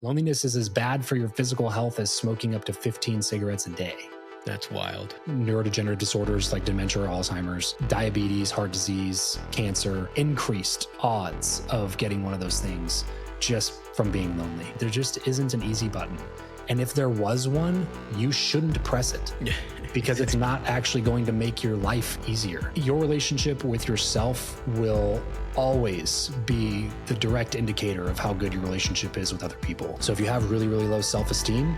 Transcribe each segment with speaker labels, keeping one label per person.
Speaker 1: Loneliness is as bad for your physical health as smoking up to 15 cigarettes a day.
Speaker 2: That's wild.
Speaker 1: Neurodegenerative disorders like dementia or Alzheimer's, diabetes, heart disease, cancer, increased odds of getting one of those things just from being lonely. There just isn't an easy button. And if there was one, you shouldn't press it because it's not actually going to make your life easier. Your relationship with yourself will always be the direct indicator of how good your relationship is with other people. So if you have really, really low self-esteem,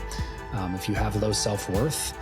Speaker 1: if you have low self-worth,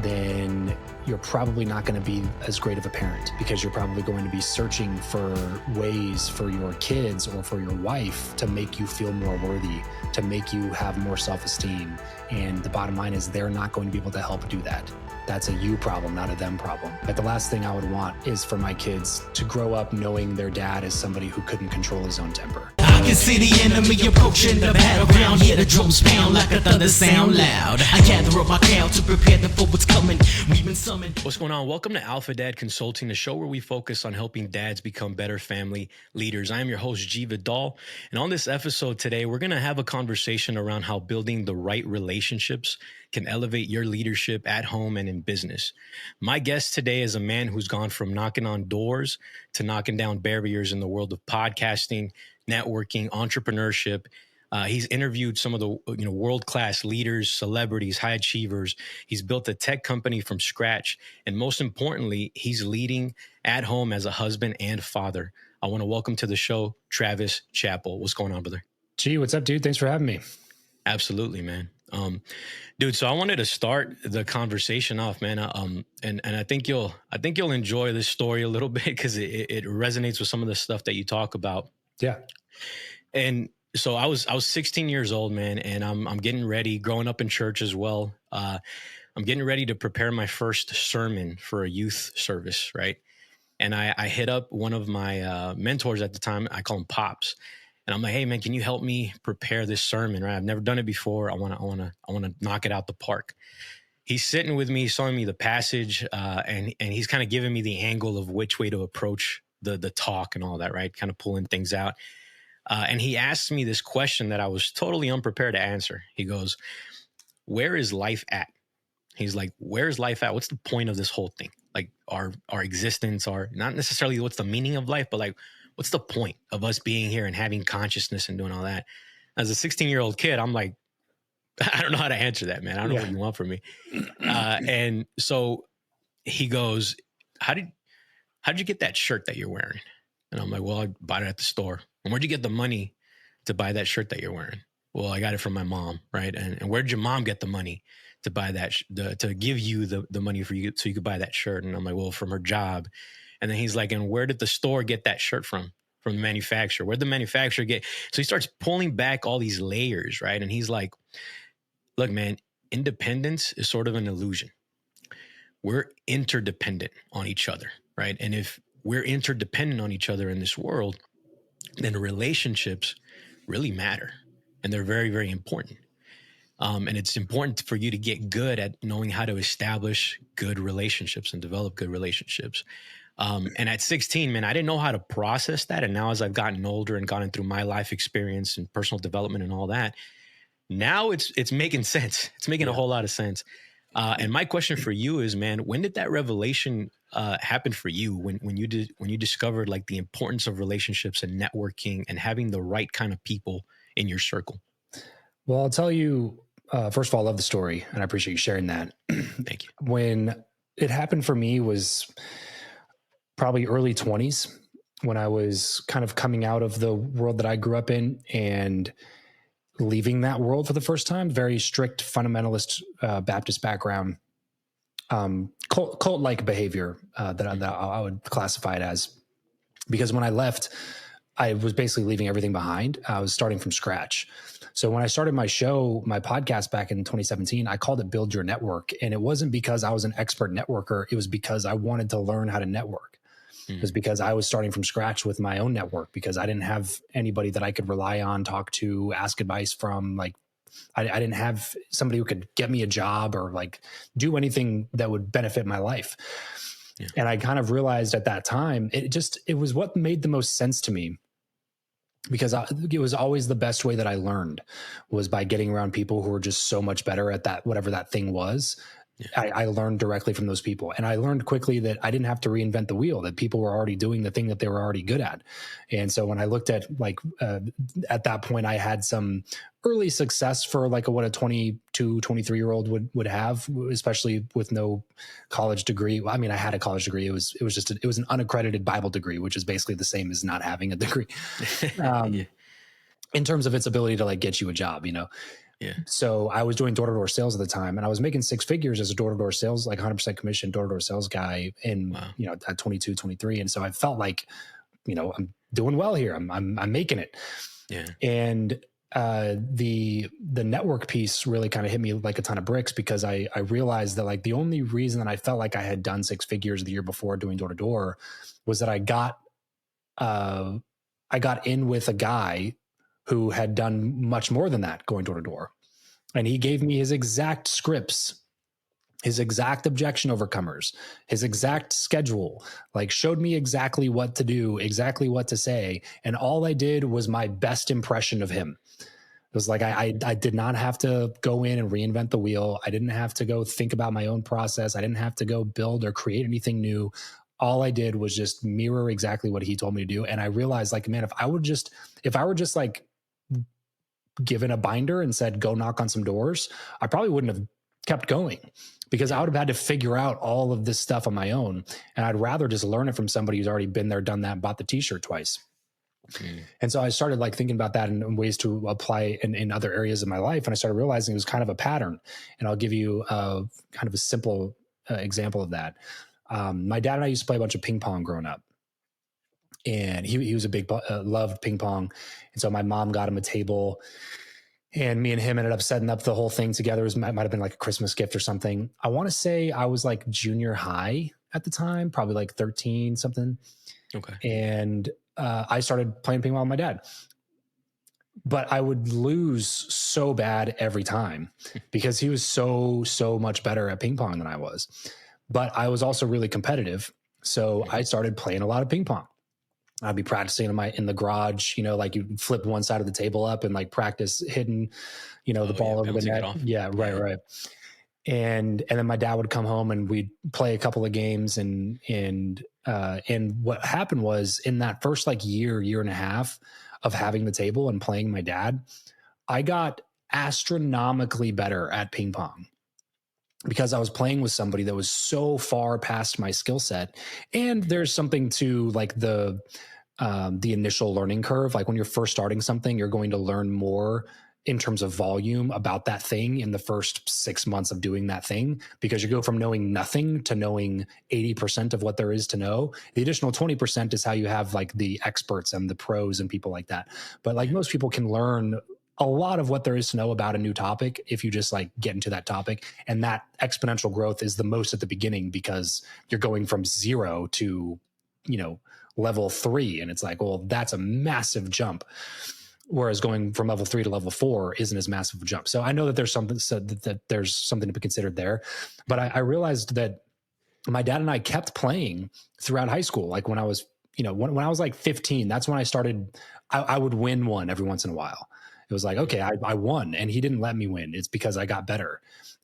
Speaker 1: then you're probably not going to be as great of a parent because you're probably going to be searching for ways for your kids or for your wife to make you feel more worthy, to make you have more self-esteem. And the bottom line is they're not going to be able to help do that. That's a you problem, not a them problem. But the last thing I would want is for my kids to grow up knowing their dad is somebody who couldn't control his own temper.
Speaker 3: I can see the enemy approaching the battleground. Hear the drums pound like a thunder sound loud. I gather up my crowd to prepare them for what's coming. We've been summoned.
Speaker 2: What's going on? Welcome to Alpha Dad Consulting, the show where we focus on helping dads become better family leaders. I am your host, Vidal. And on this episode today, we're going to have a conversation around how building the right relationships can elevate your leadership at home and in business. My guest today is a man who's gone from knocking on doors to knocking down barriers in the world of podcasting, networking, entrepreneurship. He's interviewed some of the world-class leaders, celebrities, high achievers. He's built a tech company from scratch. And most importantly, he's leading at home as a husband and father. I want to welcome to the show, Travis Chappell. What's going on, brother?
Speaker 1: Gee, what's up, dude? Thanks for having me.
Speaker 2: Absolutely, man. Dude, so I wanted to start the conversation off, man. And I think you'll enjoy this story a little bit because it resonates with some of the stuff that you talk about.
Speaker 1: Yeah.
Speaker 2: And so I was 16 years old, man, and I'm getting ready, growing up in church as well. I'm getting ready to prepare my first sermon for a youth service, right? And I hit up one of my mentors at the time. I call him Pops. And I'm like, hey, man, can you help me prepare this sermon? Right? I've never done it before. I want to knock it out the park. He's sitting with me, showing me the passage, and he's kind of giving me the angle of which way to approach the talk and all that, right? Kind of pulling things out. And he asked me this question that I was totally unprepared to answer. He goes, where is life at? He's like, where's life at? What's the point of this whole thing? Like our existence, our not necessarily what's the meaning of life, but like, what's the point of us being here and having consciousness and doing all that? As a 16-year-old kid, I'm like, I don't know how to answer that, man. I don't know what you want from me. And so he goes, how did you get that shirt that you're wearing? And I'm like, well, I bought it at the store. And where'd you get the money to buy that shirt that you're wearing? Well, I got it from my mom, right? And where'd your mom get the money to buy that, to give you the money for you so you could buy that shirt? And I'm like, well, from her job. And then he's like, and where did the store get that shirt from? From the manufacturer. Where'd the manufacturer get? So he starts pulling back all these layers, right? And he's like, look, man, independence is sort of an illusion. We're interdependent on each other, right? And if we're interdependent on each other in this world, then relationships really matter. And they're very, very important. And it's important for you to get good at knowing how to establish good relationships and develop good relationships. And at 16, man, I didn't know how to process that. And now as I've gotten older and gotten through my life experience and personal development and all that, now it's making sense. It's making a whole lot of sense. And my question for you is, man, when did that revelation happen for you? When you discovered like the importance of relationships and networking and having the right kind of people in your circle?
Speaker 1: Well, I'll tell you, first of all, I love the story and I appreciate you sharing that.
Speaker 2: Thank you.
Speaker 1: When it happened for me was probably early 20s when I was kind of coming out of the world that I grew up in and leaving that world for the first time. Very strict fundamentalist Baptist background, cult-like behavior that I would classify it as. Because when I left, I was basically leaving everything behind. I was starting from scratch. So when I started my show, my podcast back in 2017, I called it Build Your Network. And it wasn't because I was an expert networker. It was because I wanted to learn how to network. It was because I was starting from scratch with my own network because I didn't have anybody that I could rely on, talk to, ask advice from. Like, I didn't have somebody who could get me a job or like do anything that would benefit my life. Yeah. And I kind of realized at that time, it was what made the most sense to me because it was always the best way that I learned, was by getting around people who were just so much better at that, whatever that thing was. I learned directly from those people. And I learned quickly that I didn't have to reinvent the wheel, that people were already doing the thing that they were already good at. And so when I looked at at that point, I had some early success for what a 22, 23-year-old would have, especially with no college degree. Well, I mean, I had a college degree. It was an unaccredited Bible degree, which is basically the same as not having a degree. In terms of its ability to get you a job,
Speaker 2: Yeah.
Speaker 1: So I was doing door-to-door sales at the time, and I was making six figures as a door-to-door sales, 100% commission door-to-door sales guy at 22, 23. And so I felt like, I'm doing well here. I'm making it.
Speaker 2: Yeah.
Speaker 1: And the network piece really kind of hit me like a ton of bricks, because I realized that the only reason that I felt like I had done six figures the year before doing door-to-door was that I got in with a guy who had done much more than that going door to door. And he gave me his exact scripts, his exact objection overcomers, his exact schedule, showed me exactly what to do, exactly what to say. And all I did was my best impression of him. It was I did not have to go in and reinvent the wheel. I didn't have to go think about my own process. I didn't have to go build or create anything new. All I did was just mirror exactly what he told me to do. And I realized man, if I were just given a binder and said, go knock on some doors, I probably wouldn't have kept going, because I would have had to figure out all of this stuff on my own. And I'd rather just learn it from somebody who's already been there, done that, bought the t-shirt twice. And so I started thinking about that and ways to apply in other areas of my life. And I started realizing it was kind of a pattern. And I'll give you kind of a simple example of that. My dad and I used to play a bunch of ping pong growing up. And he was a big, loved ping pong. And so my mom got him a table, and me and him ended up setting up the whole thing together. It might have been a Christmas gift or something. I want to say I was junior high at the time, probably 13 something.
Speaker 2: Okay.
Speaker 1: And I started playing ping pong with my dad. But I would lose so bad every time because he was so much better at ping pong than I was. But I was also really competitive. So I started playing a lot of ping pong. I'd be practicing in the garage, you flip one side of the table up and practice hitting, the ball over the net. Yeah, right. And then my dad would come home and we'd play a couple of games, and what happened was, in that first year and a half of having the table and playing my dad, I got astronomically better at ping pong, because I was playing with somebody that was so far past my skill set. And there's something to the initial learning curve. When you're first starting something, you're going to learn more in terms of volume about that thing in the first 6 months of doing that thing, because you go from knowing nothing to knowing 80% of what there is to know. The additional 20% is how you have the experts and the pros and people like that. But most people can learn a lot of what there is to know about a new topic if you just get into that topic. And that exponential growth is the most at the beginning, because you're going from 0 to, level 3. And it's well, that's a massive jump. Whereas going from level 3 to level 4 isn't as massive a jump. So I know that there's something to be considered there. But I realized that my dad and I kept playing throughout high school. When I was, when I was 15, that's when I started, I would win one every once in a while. It was okay, I won, and he didn't let me win. It's because I got better.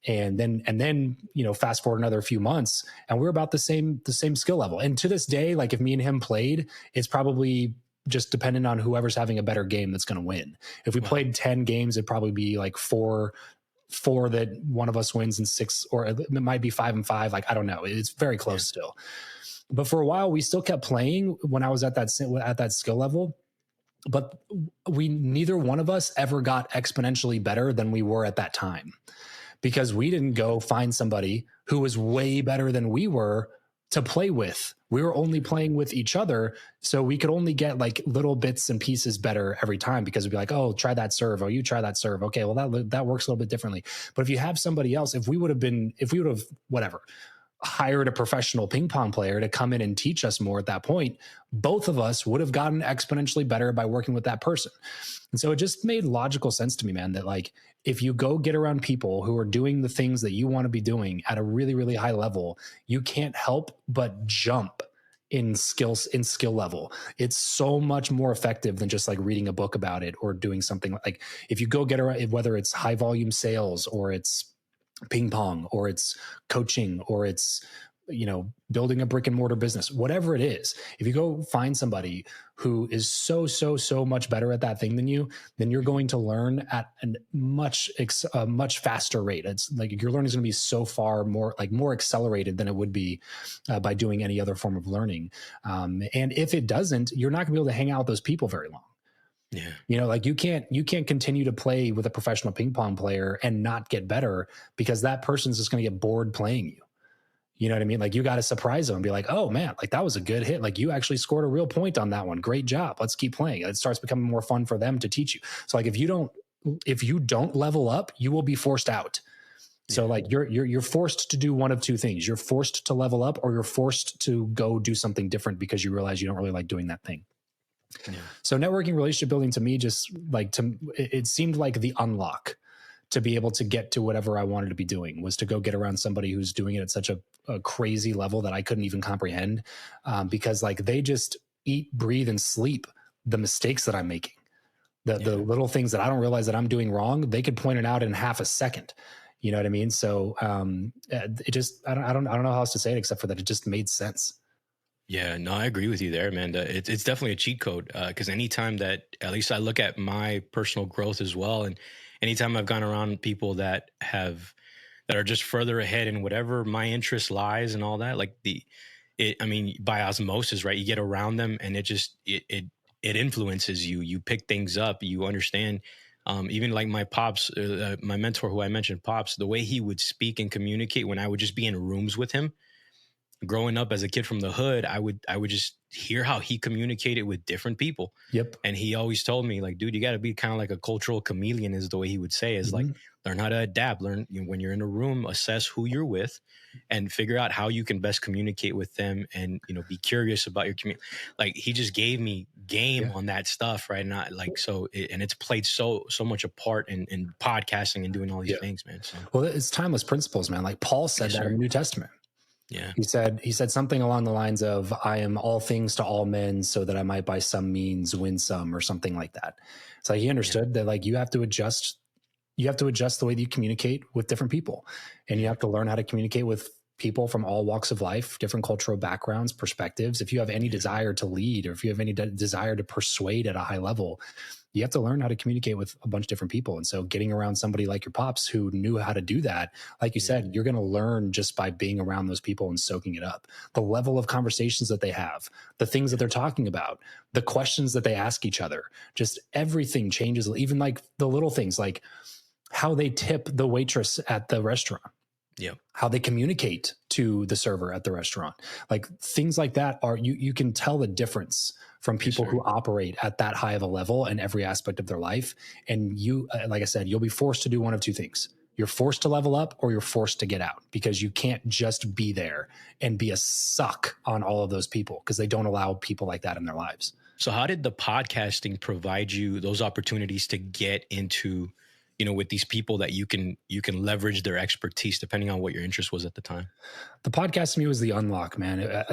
Speaker 1: And then, fast forward another few months, and we're about the same skill level. And to this day, if me and him played, it's probably just dependent on whoever's having a better game that's going to win. If we played 10 games, it'd probably be four that one of us wins, and 6, or it might be 5 and 5. I don't know. It's very close still. But for a while, we still kept playing when I was at that skill level. But neither one of us ever got exponentially better than we were at that time, because we didn't go find somebody who was way better than we were to play with. We were only playing with each other. So we could only get little bits and pieces better every time, because we'd be oh, try that serve. Oh, you try that serve. Okay, well, that works a little bit differently. But if you have somebody else, if we would have hired a professional ping pong player to come in and teach us more at that point, both of us would have gotten exponentially better by working with that person. And so it just made logical sense to me, man, that if you go get around people who are doing the things that you want to be doing at a really, really high level, you can't help but jump in skill level. It's so much more effective than just like reading a book about it or doing something like, if you go get around, whether it's high volume sales or it's ping pong or it's coaching or it's, building a brick and mortar business, whatever it is, if you go find somebody who is so much better at that thing than you, then you're going to learn at a much faster rate. It's like your learning is going to be so far more accelerated than it would be by doing any other form of learning. And if it doesn't, you're not gonna be able to hang out with those people very long. Yeah. Like you can't continue to play with a professional ping pong player and not get better, because that person's just going to get bored playing you. You know what I mean? Like you got to surprise them and be like, oh man, like that was a good hit. Like you actually scored a real point on that one. Great job. Let's keep playing. It starts becoming more fun for them to teach you. So like if you don't level up, you will be forced out. So like you're forced to do one of two things. You're forced to level up, or you're forced to go do something different because you realize you don't really like doing that thing. Yeah. So networking, relationship building to me, it seemed like the unlock to be able to get to whatever I wanted to be doing, was to go get around somebody who's doing it at such a crazy level that I couldn't even comprehend, because like they just eat, breathe, and sleep the mistakes that I'm making, the little things that I don't realize that I'm doing wrong. They could point it out in half a second. You know what I mean? So it just, I don't know how else to say it except for that it just made sense.
Speaker 2: Yeah, no, I agree with you there, man. It's definitely a cheat code, because anytime that, at least I look at my personal growth as well, and anytime I've gone around people that are just further ahead in whatever my interest lies and all that, like by osmosis, right? You get around them and it influences you. You pick things up, you understand. Even like my pops, my mentor who I mentioned, Pops, the way he would speak and communicate when I would just be in rooms with him. Growing up as a kid from the hood, I would just hear how he communicated with different people.
Speaker 1: Yep.
Speaker 2: And he always told me, like, dude, you got to be kind of like a cultural chameleon, is the way he would say, is like, learn how to adapt, learn, when you're in a room, assess who you're with and figure out how you can best communicate with them, and, be curious about your community. Like, he just gave me game on that stuff. Right. Not like, and it's played so much a part in podcasting and doing all these things, man. So,
Speaker 1: well, it's timeless principles, man. Like Paul said that in the New Testament.
Speaker 2: Yeah.
Speaker 1: He said something along the lines of, I am all things to all men so that I might by some means win some, or something like that. So he understood that like you have to adjust the way that you communicate with different people, and you have to learn how to communicate with people from all walks of life, different cultural backgrounds, perspectives. If you have any desire to lead, or if you have any desire to persuade at a high level, you have to learn how to communicate with a bunch of different people. And so getting around somebody like your pops who knew how to do that, like you said, you're going to learn just by being around those people and soaking it up. The level of conversations that they have, the things that they're talking about, the questions that they ask each other, just everything changes. Even like the little things, like how they tip the waitress at the restaurant.
Speaker 2: Yeah.
Speaker 1: How they communicate to the server at the restaurant, like things like that are, you can tell the difference from people who operate at that high of a level in every aspect of their life. And you, like I said, you'll be forced to do one of two things. You're forced to level up, or you're forced to get out, because you can't just be there and be a suck on all of those people, because they don't allow people like that in their lives.
Speaker 2: So how did the podcasting provide you those opportunities to get into, with these people that you can leverage their expertise depending on what your interest was at the time?
Speaker 1: The podcast to me was the unlock, man.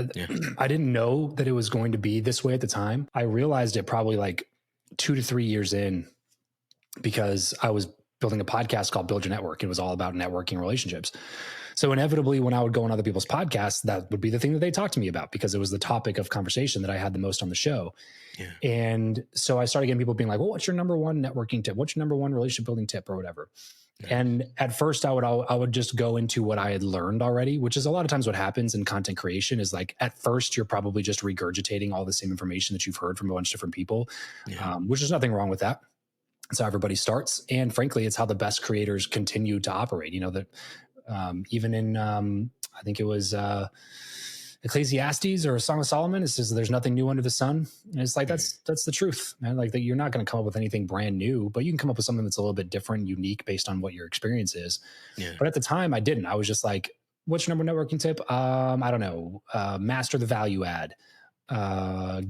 Speaker 1: I didn't know that it was going to be this way at the time. I realized it probably like 2 to 3 years in, because I was building a podcast called Build Your Network. It was all about networking relationships. So inevitably, when I would go on other people's podcasts, that would be the thing that they talked to me about, because it was the topic of conversation that I had the most on the show. Yeah. And so I started getting people being like, well, what's your number one networking tip? What's your number one relationship building tip, or whatever? Yeah. And at first I would just go into what I had learned already, which is a lot of times what happens in content creation is like, at first you're probably just regurgitating all the same information that you've heard from a bunch of different people, which is nothing wrong with that. It's how everybody starts. And frankly, it's how the best creators continue to operate. Even in, I think it was Ecclesiastes or Song of Solomon, it says there's nothing new under the sun. And it's like, that's the truth, man. Like that, you're not going to come up with anything brand new, but you can come up with something that's a little bit different, unique based on what your experience is. Yeah. But at the time I didn't. I was just like, what's your number one networking tip? I don't know. Master the value add.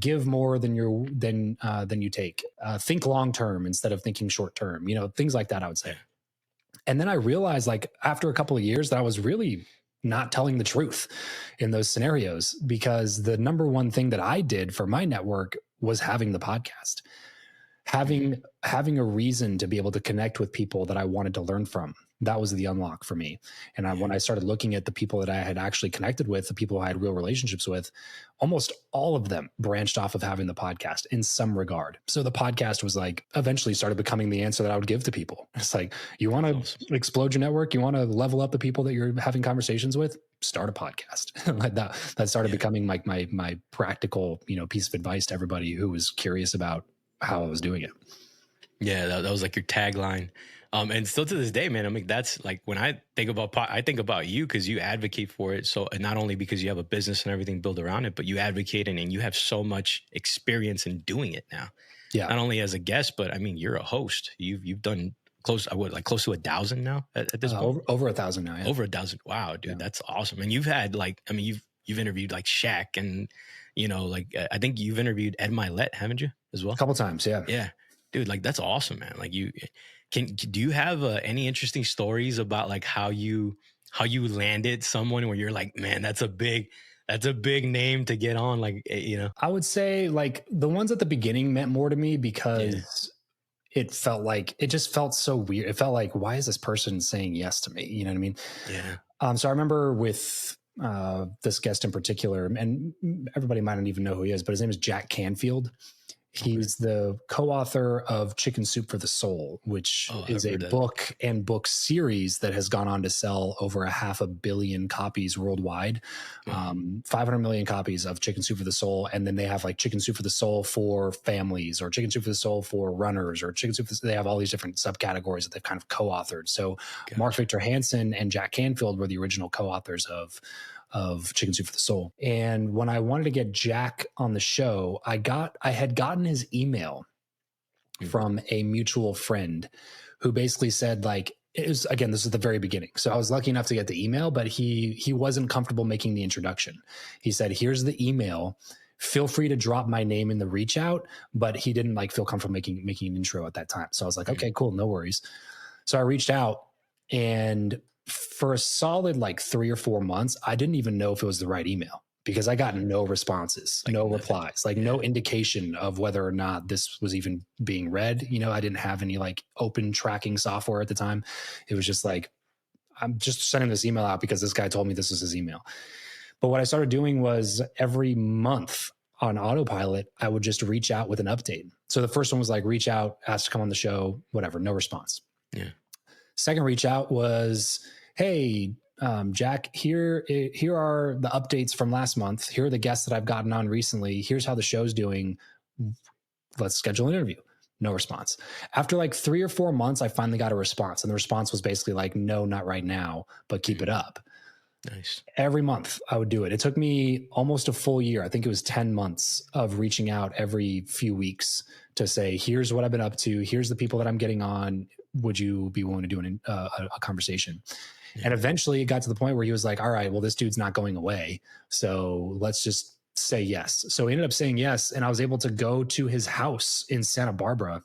Speaker 1: Give more than you take. Think long term instead of thinking short term. Things like that, I would say. And then I realized, like, after a couple of years, that I was really not telling the truth in those scenarios, because the number one thing that I did for my network was having the podcast, having a reason to be able to connect with people that I wanted to learn from. That was the unlock for me. And when I started looking at the people that I had actually connected with, the people I had real relationships with, almost all of them branched off of having the podcast in some regard. So the podcast was like, eventually started becoming the answer that I would give to people. It's like, you want to explode your network? You want to level up the people that you're having conversations with? Start a podcast. Like that started becoming like my practical, piece of advice to everybody who was curious about how I was doing it.
Speaker 2: Yeah, that was like your tagline. And still to this day, man, I mean, that's like when I think about I think about you because you advocate for it. So, and not only because you have a business and everything built around it, but you advocate and you have so much experience in doing it now. Yeah. Not only as a guest, but I mean, you're a host. You've done close to 1,000 now at this point.
Speaker 1: Over 1,000 now. Yeah.
Speaker 2: Over 1,000. Wow, dude, that's awesome. And you've had you've interviewed like Shaq and I think you've interviewed Ed Milet, haven't you, as well?
Speaker 1: A couple times, yeah.
Speaker 2: Yeah, dude, like that's awesome, man. Like do you have any interesting stories about like how you landed someone where you're like, man, that's a big name to get on, like,
Speaker 1: I would say like the ones at the beginning meant more to me because it just felt so weird. It felt like, why is this person saying yes to me? You know what I mean?
Speaker 2: Yeah.
Speaker 1: So I remember with this guest in particular, and everybody might not even know who he is, but his name is Jack Canfield. He's the co-author of Chicken Soup for the Soul, which is a book and book series that has gone on to sell over 500 million copies worldwide. 500 million copies of Chicken Soup for the Soul. And then they have like Chicken Soup for the Soul for families, or Chicken Soup for the Soul for runners, or Chicken Soup for the Soul. They have all these different subcategories that they've kind of co-authored. So gotcha. Mark Victor Hansen and Jack Canfield were the original co-authors of Chicken Soup for the Soul. And when I wanted to get Jack on the show, I had gotten his email from a mutual friend who basically said, like, it was, again, this is the very beginning. So I was lucky enough to get the email, but he wasn't comfortable making the introduction. He said, here's the email. Feel free to drop my name in the reach out, but he didn't like feel comfortable making an intro at that time. So I was like, okay, cool, no worries. So I reached out, and for a solid like 3 or 4 months, I didn't even know if it was the right email because I got no responses, no replies, like no indication of whether or not this was even being read. I didn't have any like open tracking software at the time. It was just like, I'm just sending this email out because this guy told me this was his email. But what I started doing was every month on autopilot, I would just reach out with an update. So the first one was like, reach out, ask to come on the show, whatever, no response.
Speaker 2: Yeah.
Speaker 1: Second reach out was, hey, Jack, here are the updates from last month. Here are the guests that I've gotten on recently. Here's how the show's doing. Let's schedule an interview. No response. After like 3 or 4 months, I finally got a response. And the response was basically like, no, not right now, but keep it up.
Speaker 2: Nice.
Speaker 1: Every month I would do it. It took me almost a full year. I think it was 10 months of reaching out every few weeks to say, here's what I've been up to. Here's the people that I'm getting on. Would you be willing to do a conversation? Yeah. And eventually it got to the point where he was like, all right, well, this dude's not going away. So let's just say yes. So he ended up saying yes. And I was able to go to his house in Santa Barbara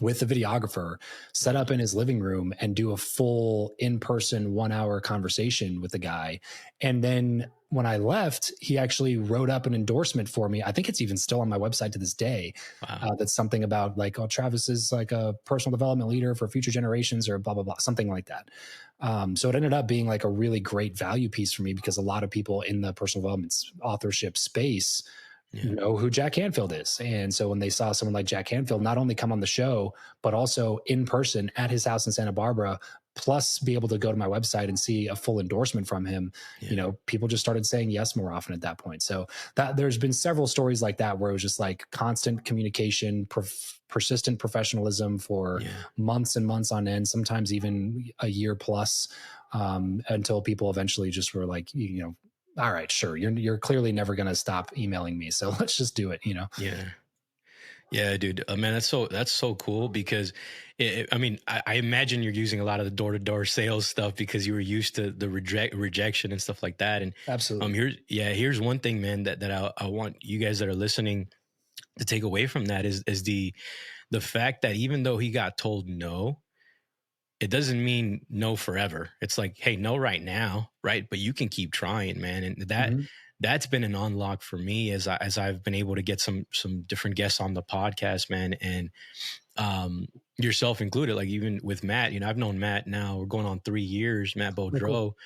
Speaker 1: with the videographer, set up in his living room and do a full in-person 1-hour conversation with the guy. And then when I left, he actually wrote up an endorsement for me. I think it's even still on my website to this day. Wow. That's something about like, oh, Travis is like a personal development leader for future generations or blah, blah, blah, something like that. So it ended up being like a really great value piece for me because a lot of people in the personal development authorship space know who Jack Canfield is. And so when they saw someone like Jack Canfield not only come on the show, but also in person at his house in Santa Barbara, plus be able to go to my website and see a full endorsement from him, people just started saying yes more often at that point. So that there's been several stories like that where it was just like constant communication, persistent professionalism for months and months on end, sometimes even a year plus, until people eventually just were like, all right, sure. You're clearly never going to stop emailing me. So let's just do it,
Speaker 2: Yeah. Yeah, dude, man, that's so cool because I imagine you're using a lot of the door-to-door sales stuff because you were used to the rejection and stuff like that. And
Speaker 1: absolutely.
Speaker 2: Here's one thing, man, that I want you guys that are listening to take away from that is the fact that even though he got told no, it doesn't mean no forever. It's like, hey, no right now, right? But you can keep trying, man. And
Speaker 1: Mhm.
Speaker 2: that's been an unlock for me as I've been able to get some different guests on the podcast, man. And um yourself included, like even with Matt, I've known Matt now, we're going on 3 years, Matt
Speaker 1: Very cool.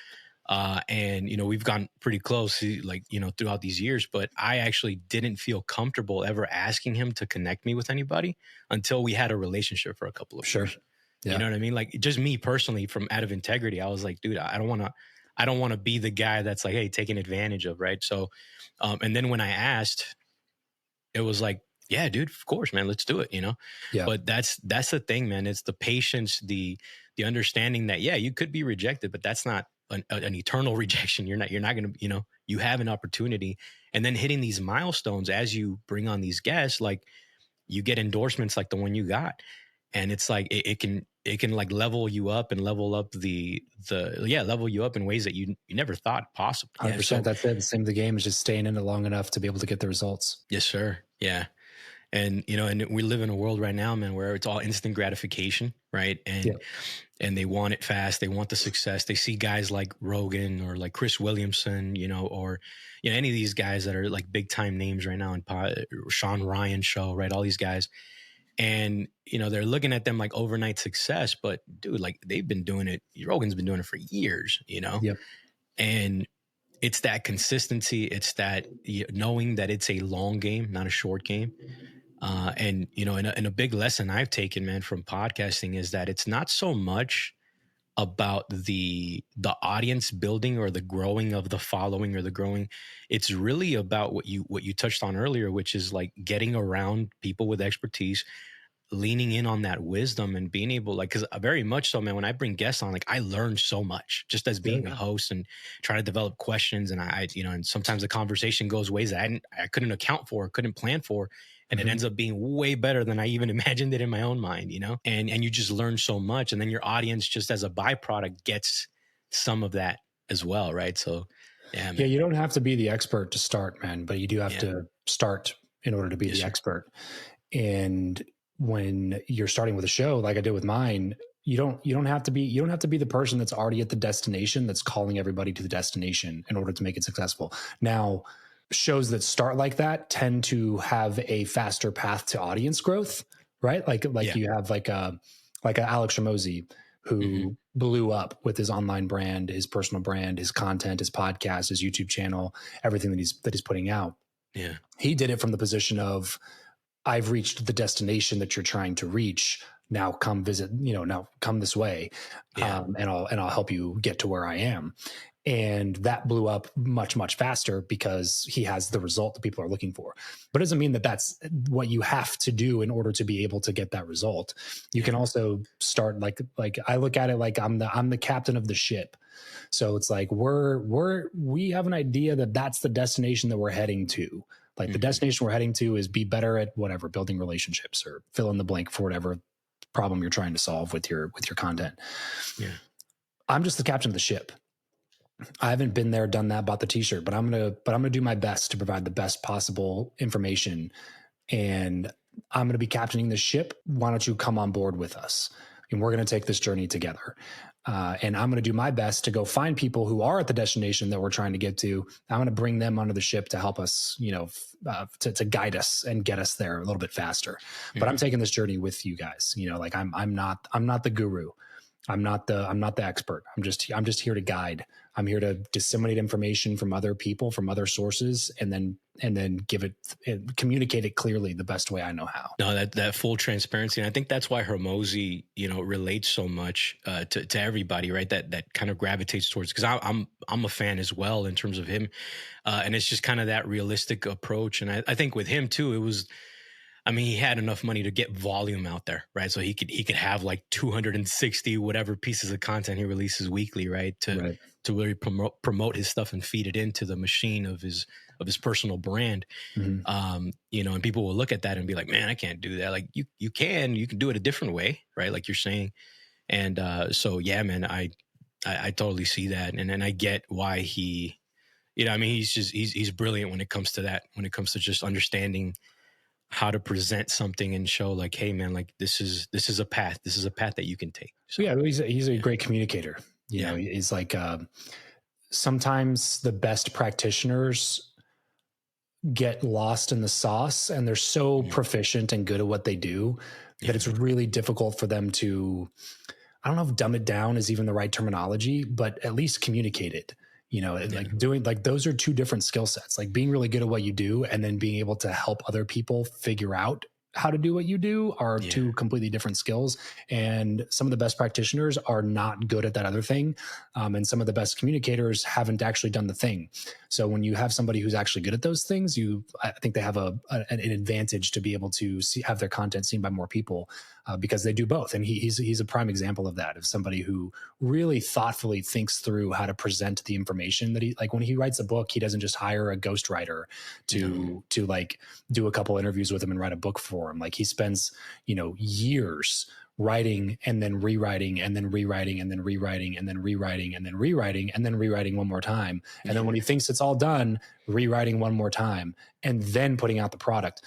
Speaker 2: Beaudreau. And we've gotten pretty close, like throughout these years. But I actually didn't feel comfortable ever asking him to connect me with anybody until we had a relationship for a couple of
Speaker 1: Sure.
Speaker 2: years.
Speaker 1: Yeah.
Speaker 2: You know what I mean? Like just me personally, from out of integrity, I was like, dude, I don't want to be the guy that's like, hey, taken advantage of, right? So, and then when I asked, it was like, yeah, dude, of course, man, let's do it,
Speaker 1: Yeah.
Speaker 2: But that's the thing, man. It's the patience, the understanding that, yeah, you could be rejected, but that's not an eternal rejection. You're not going to, you have an opportunity, and then hitting these milestones as you bring on these guests, like you get endorsements like the one you got, and it's like it can like level you up and level up level you up in ways that you never thought possible.
Speaker 1: 100%.
Speaker 2: Yeah, so,
Speaker 1: That's it. The same, the game is just staying in it long enough to be able to get the results.
Speaker 2: yes, sir. Yeah. And, and we live in a world right now, man, where it's all instant gratification, right? And, and they want it fast. They want the success. They see guys like Rogan or like Chris Williamson, or, any of these guys that are like big time names right now in Sean Ryan show, right? All these guys. And, they're looking at them like overnight success, but dude, like they've been doing it. Rogan's been doing it for years,
Speaker 1: Yep.
Speaker 2: And it's that consistency. It's that knowing that it's a long game, not a short game. And, and a big lesson I've taken, man, from podcasting is that it's not so much about the audience building or the growing of the following or the growing. It's really about what you touched on earlier, which is like getting around people with expertise, leaning in on that wisdom and being able, like, because very much so, man, when I bring guests on, like I learn so much just as being a host and trying to develop questions. And I and sometimes the conversation goes ways that I couldn't account for, couldn't plan for. And it ends up being way better than I even imagined it in my own mind, and you just learn so much. And then your audience, just as a byproduct, gets some of that as well. Right. So, yeah, man.
Speaker 1: Yeah. You don't have to be the expert to start, man, but you do have to start in order to be the expert. And when you're starting with a show, like I did with mine, you don't have to be the person that's already at the destination that's calling everybody to the destination in order to make it successful. Now, shows that start like that tend to have a faster path to audience growth, right? Like you have like a Alex Ramosi who blew up with his online brand, his personal brand, his content, his podcast, his YouTube channel, everything that he's putting out.
Speaker 2: Yeah.
Speaker 1: He did it from the position of, I've reached the destination that you're trying to reach. Now come visit, now come this way. And I'll help you get to where I am. And that blew up much, much faster because he has the result that people are looking for. But it doesn't mean that that's what you have to do in order to be able to get that result. You can also start like I look at it like I'm the captain of the ship. So it's like we have an idea that that's the destination that we're heading to. Like the destination we're heading to is be better at whatever, building relationships or fill in the blank for whatever problem you're trying to solve with your content.
Speaker 2: Yeah. I'm
Speaker 1: just the captain of the ship. I haven't been there, done that, bought the t-shirt, but I'm going to do my best to provide the best possible information, and I'm going to be captaining the ship. Why don't you come on board with us? And we're going to take this journey together. And I'm going to do my best to go find people who are at the destination that we're trying to get to. I'm going to bring them onto the ship to help us, to guide us and get us there a little bit faster. But I'm taking this journey with you guys. Like I'm not the guru. I'm not the expert. I'm just here to guide. I'm here to disseminate information from other people, from other sources, and then give it, communicate it clearly the best way I know how.
Speaker 2: No, that full transparency. And I think that's why Hermosi, relates so much to everybody, right? That kind of gravitates towards, because I'm a fan as well in terms of him. And it's just kind of that realistic approach. And I think with him too, it was, he had enough money to get volume out there, right? So he could have like 260 whatever pieces of content he releases weekly, right? To really promote his stuff and feed it into the machine of his personal brand. And people will look at that and be like, man, I can't do that. Like you can do it a different way, right? Like you're saying. And so yeah, man, I totally see that, and I get why he, he's brilliant when it comes to that. When it comes to just understanding how to present something and show like, hey man, like this is a path. This is a path that you can take. So
Speaker 1: Yeah, he's a great communicator. You know, he's like sometimes the best practitioners get lost in the sauce, and they're so proficient and good at what they do that it's really difficult for them to, I don't know if dumb it down is even the right terminology, but at least communicate it. You know, like doing, like, those are two different skill sets, like being really good at what you do and then being able to help other people figure out how to do what you do are two completely different skills. And some of the best practitioners are not good at that other thing. And some of the best communicators haven't actually done the thing. So when you have somebody who's actually good at those things, I think they have an advantage to be able to have their content seen by more people because they do both. And he's a prime example of that, of somebody who really thoughtfully thinks through how to present the information that like when he writes a book, he doesn't just hire a ghostwriter to like do a couple interviews with him and write a book for him. Like he spends, years writing and then rewriting and then rewriting and then rewriting and then rewriting and then rewriting and then rewriting one more time. And then when he thinks it's all done, rewriting one more time and then putting out the product,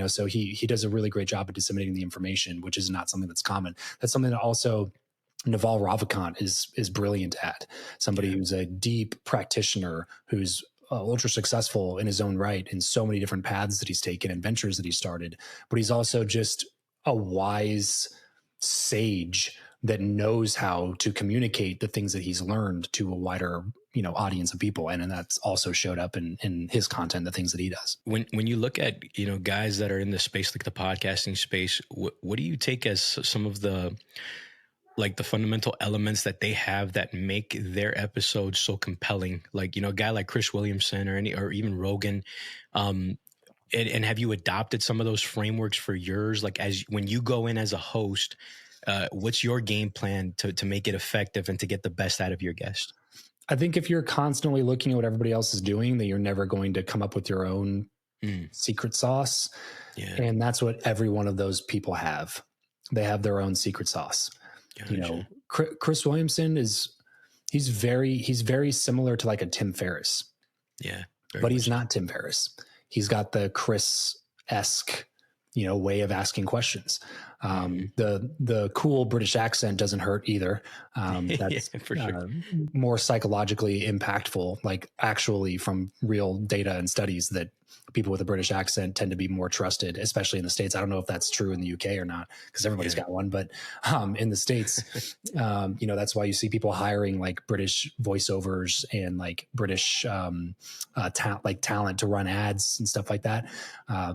Speaker 1: so he does a really great job of disseminating the information, which is not something that's common. That's something that also Naval Ravikant is brilliant at. Somebody who's a deep practitioner, who's ultra successful in his own right in so many different paths that he's taken and ventures that he started, but he's also just a wise sage that knows how to communicate the things that he's learned to a wider, audience of people. And that's also showed up in his content, the things that he does.
Speaker 2: When you look at, guys that are in the space, like the podcasting space, what do you take as some of the fundamental elements that they have that make their episodes so compelling? Like, a guy like Chris Williamson or even Rogan, and have you adopted some of those frameworks for yours? Like, when you go in as a host, what's your game plan to make it effective and to get the best out of your guest?
Speaker 1: I think if you're constantly looking at what everybody else is doing, then you're never going to come up with your own secret sauce. Yeah. And that's what every one of those people have. They have their own secret sauce. Gotcha. Chris Williamson he's very similar to like a Tim Ferriss.
Speaker 2: Yeah.
Speaker 1: But he's not Tim Ferriss. He's got the Chris-esque, way of asking questions. The cool British accent doesn't hurt either. That's for sure. More psychologically impactful, like actually from real data and studies that people with a British accent tend to be more trusted, especially in the States. I don't know if that's true in the UK or not, because everybody's got one, but in the States, that's why you see people hiring like British voiceovers and like British talent to run ads and stuff like that,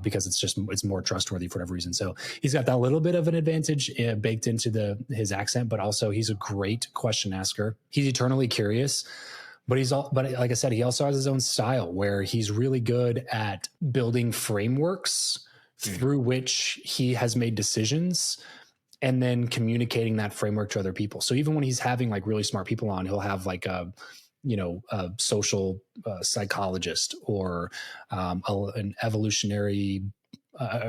Speaker 1: because it's more trustworthy for whatever reason. So he's got that little bit of an advantage baked into his accent, but also he's a great question asker. He's eternally curious. But like I said, he also has his own style where he's really good at building frameworks through which he has made decisions and then communicating that framework to other people. So even when he's having like really smart people on, he'll have like a social psychologist or an evolutionary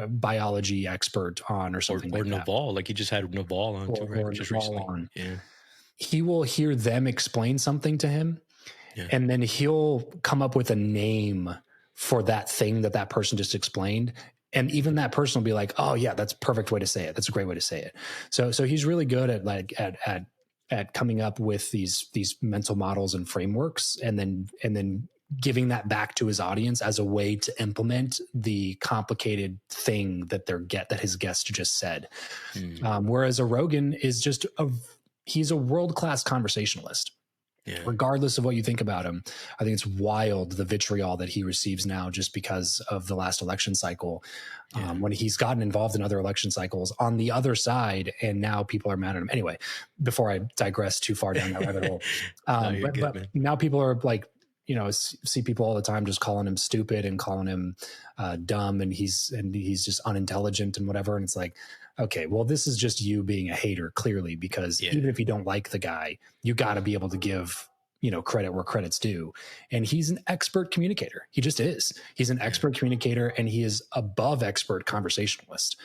Speaker 1: biology expert on or something
Speaker 2: or
Speaker 1: like
Speaker 2: Naval,
Speaker 1: that.
Speaker 2: Like he just had Naval on too, right? Just recently. On. Yeah.
Speaker 1: He will hear them explain something to him. Yeah. And then he'll come up with a name for that thing that person just explained. And even that person will be like, oh yeah, that's a perfect way to say it. That's a great way to say it. So he's really good at coming up with these mental models and frameworks and then giving that back to his audience as a way to implement the complicated thing that his guest just said. Whereas a Rogan is he's a world-class conversationalist. Yeah. Regardless of what you think about him, I think it's wild the vitriol that he receives now just because of the last election cycle. When he's gotten involved in other election cycles on the other side, and now people are mad at him. Anyway, before I digress too far down that rabbit hole, but now people are like, see people all the time just calling him stupid and calling him dumb, and he's just unintelligent and whatever. And it's like, okay, well, this is just you being a hater, clearly, because even if you don't like the guy, you got to be able to give, credit where credit's due. And he's an expert communicator. He just is. He's an expert communicator, and he is above expert conversationalist.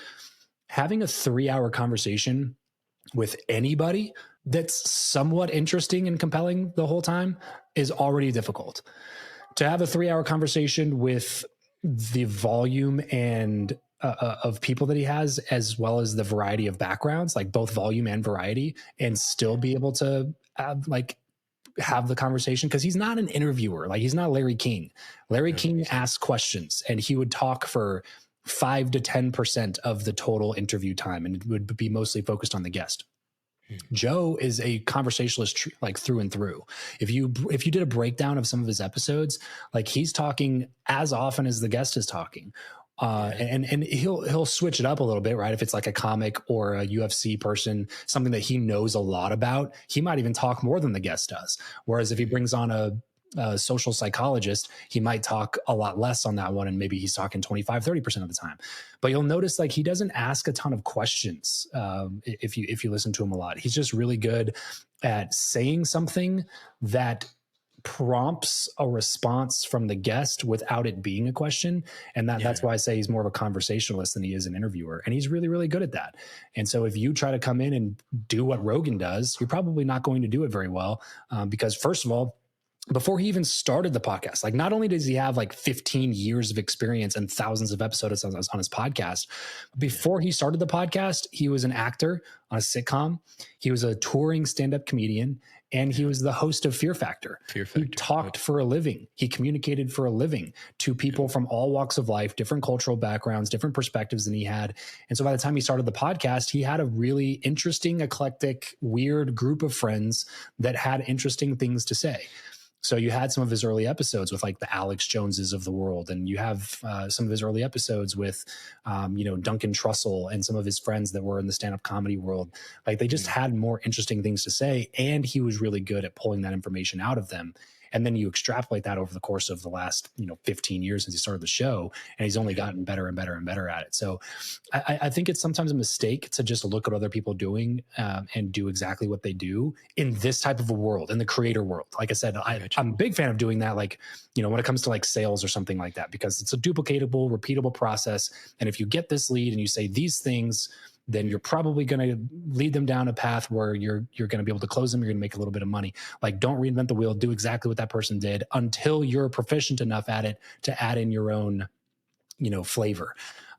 Speaker 1: Having a 3-hour conversation with anybody that's somewhat interesting and compelling the whole time is already difficult. To have a 3-hour conversation with the volume and of people that he has, as well as the variety of backgrounds, like both volume and variety, and still be able to have the conversation, because he's not an interviewer. Like, he's not Larry King. Larry King asks questions, and he would talk for 5 to 10% of the total interview time, and it would be mostly focused on the guest. Joe is a conversationalist, like through and through. If you did a breakdown of some of his episodes, like, he's talking as often as the guest is talking. And he'll switch it up a little bit, right? If it's like a comic or a UFC person, something that he knows a lot about, he might even talk more than the guest does. Whereas if he brings on a social psychologist, he might talk a lot less on that one, and maybe he's talking 25-30% of the time. But you'll notice, like, he doesn't ask a ton of questions. If you listen to him a lot, he's just really good at saying something that prompts a response from the guest without it being a question. And that's why I say he's more of a conversationalist than he is an interviewer. And he's really, really good at that. And so if you try to come in and do what Rogan does, you're probably not going to do it very well, because, first of all, before he even started the podcast, like, not only does he have like 15 years of experience and thousands of episodes on his podcast, before he started the podcast, he was an actor on a sitcom. He was a touring stand-up comedian, and he was the host of Fear Factor. He talked for a living. He communicated for a living to people from all walks of life, different cultural backgrounds, different perspectives than he had. And so by the time he started the podcast, he had a really interesting, eclectic, weird group of friends that had interesting things to say. So you had some of his early episodes with like the Alex Joneses of the world, and you have some of his early episodes with, Duncan Trussell and some of his friends that were in the stand-up comedy world. Like, they just had more interesting things to say, and he was really good at pulling that information out of them. And then you extrapolate that over the course of the last, 15 years since he started the show, and he's only gotten better and better and better at it. So I think it's sometimes a mistake to just look at what other people doing and do exactly what they do in this type of a world, in the creator world. Like I said, I'm a big fan of doing that, like, when it comes to like sales or something like that, because it's a duplicatable, repeatable process. And if you get this lead and you say these things, then you're probably going to lead them down a path where you're going to be able to close them. You're going to make a little bit of money. Like, don't reinvent the wheel. Do exactly what that person did until you're proficient enough at it to add in your own, flavor.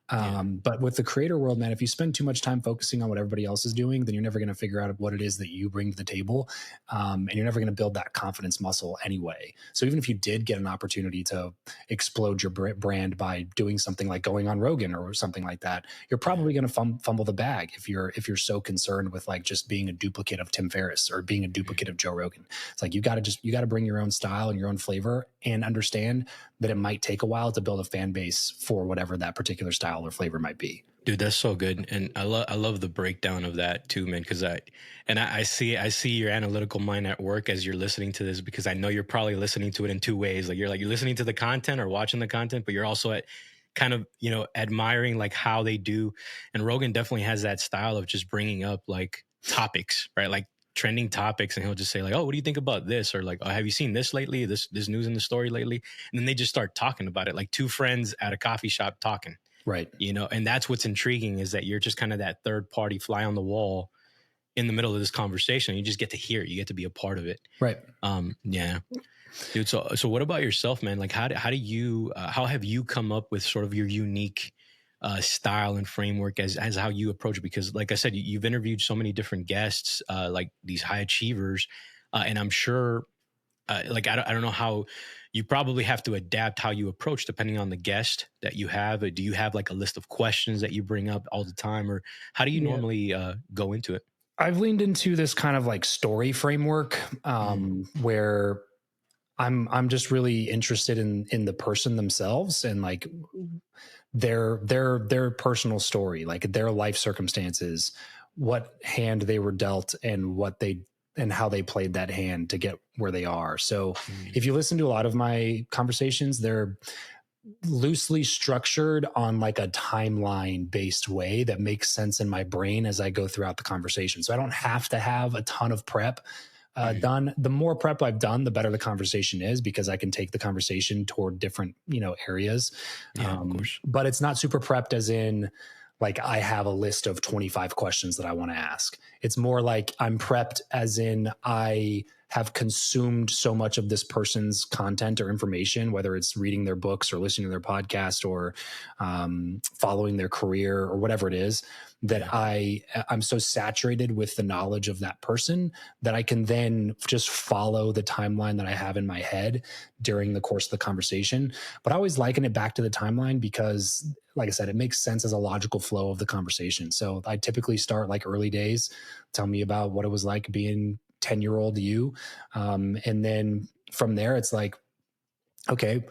Speaker 1: But with the creator world, man, if you spend too much time focusing on what everybody else is doing, then you're never going to figure out what it is that you bring to the table. And you're never going to build that confidence muscle anyway. So even if you did get an opportunity to explode your brand by doing something like going on Rogan or something like that, you're probably going to fumble the bag if you're so concerned with like just being a duplicate of Tim Ferriss or being a duplicate of Joe Rogan. It's like, you got to bring your own style and your own flavor, and understand that it might take a while to build a fan base for whatever that particular style or flavor might be.
Speaker 2: Dude, that's so good. And I love the breakdown of that too, man. Cause I see your analytical mind at work as you're listening to this, because I know you're probably listening to it in two ways. Like, you're listening to the content or watching the content, but you're also kind of, admiring like how they do. And Rogan definitely has that style of just bringing up like topics, right? Like trending topics, and he'll just say like, oh, what do you think about this? Or like, oh, have you seen this lately? This news in the story lately? And then they just start talking about it, like two friends at a coffee shop talking.
Speaker 1: Right.
Speaker 2: And that's what's intriguing, is that you're just kind of that third party fly on the wall in the middle of this conversation. You just get to hear it. You get to be a part of it.
Speaker 1: Right.
Speaker 2: Yeah. Dude. So what about yourself, man? Like, how have you come up with sort of your unique style and framework as how you approach it? Because like I said, you've interviewed so many different guests, like these high achievers. And I'm sure, I don't know how you probably have to adapt how you approach depending on the guest that you have. Do you have like a list of questions that you bring up all the time, or how do you normally go into it?
Speaker 1: I've leaned into this kind of like story framework where I'm just really interested in the person themselves and like their personal story, like their life circumstances, what hand they were dealt, and how they played that hand to get where they are. So if you listen to a lot of my conversations, they're loosely structured on like a timeline based way that makes sense in my brain as I go throughout the conversation. So I don't have to have a ton of prep done. The more prep I've done, the better the conversation is, because I can take the conversation toward different, areas.
Speaker 2: Of course.
Speaker 1: But it's not super prepped as in like I have a list of 25 questions that I want to ask. It's more like I'm prepped as in I have consumed so much of this person's content or information, whether it's reading their books or listening to their podcast or following their career or whatever it is, that I'm so saturated with the knowledge of that person that I can then just follow the timeline that I have in my head during the course of the conversation. But I always liken it back to the timeline because, like I said, it makes sense as a logical flow of the conversation. So I typically start like early days, tell me about what it was like being 10-year-old you. And then from there, it's like, okay,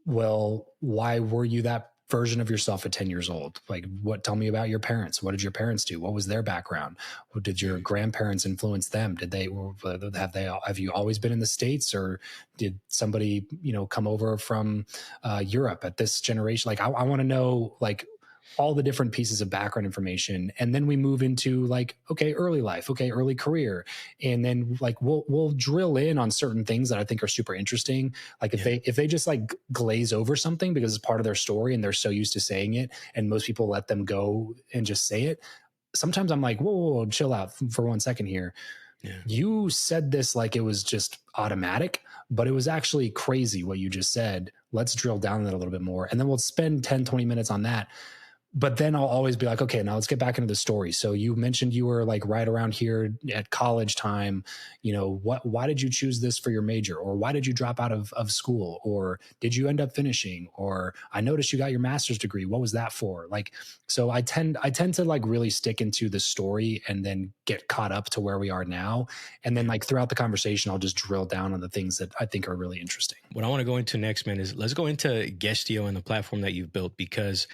Speaker 1: well, why were you that version of yourself at 10 years old? Like, tell me about your parents. What did your parents do? What was their background? Did your grandparents influence them? Have you always been in the States, or did somebody, come over from Europe at this generation? Like, I want to know, like, all the different pieces of background information. And then we move into like, okay, early life, okay, early career. And then like, we'll drill in on certain things that I think are super interesting. Like if they just like glaze over something because it's part of their story and they're so used to saying it, and most people let them go and just say it. Sometimes I'm like, whoa, chill out for 1 second here. Yeah. You said this like it was just automatic, but it was actually crazy what you just said. Let's drill down on that a little bit more. And then we'll spend 10, 20 minutes on that. But then I'll always be like, okay, now let's get back into the story. So you mentioned you were like right around here at college time. Why did you choose this for your major? Or why did you drop out of school? Or did you end up finishing? Or I noticed you got your master's degree. What was that for? Like, so I tend to like really stick into the story and then get caught up to where we are now. And then like throughout the conversation, I'll just drill down on the ththings that I think are really interesting.
Speaker 2: What I want to go into next, man, is let's go into Guestio and the platform that you've built, because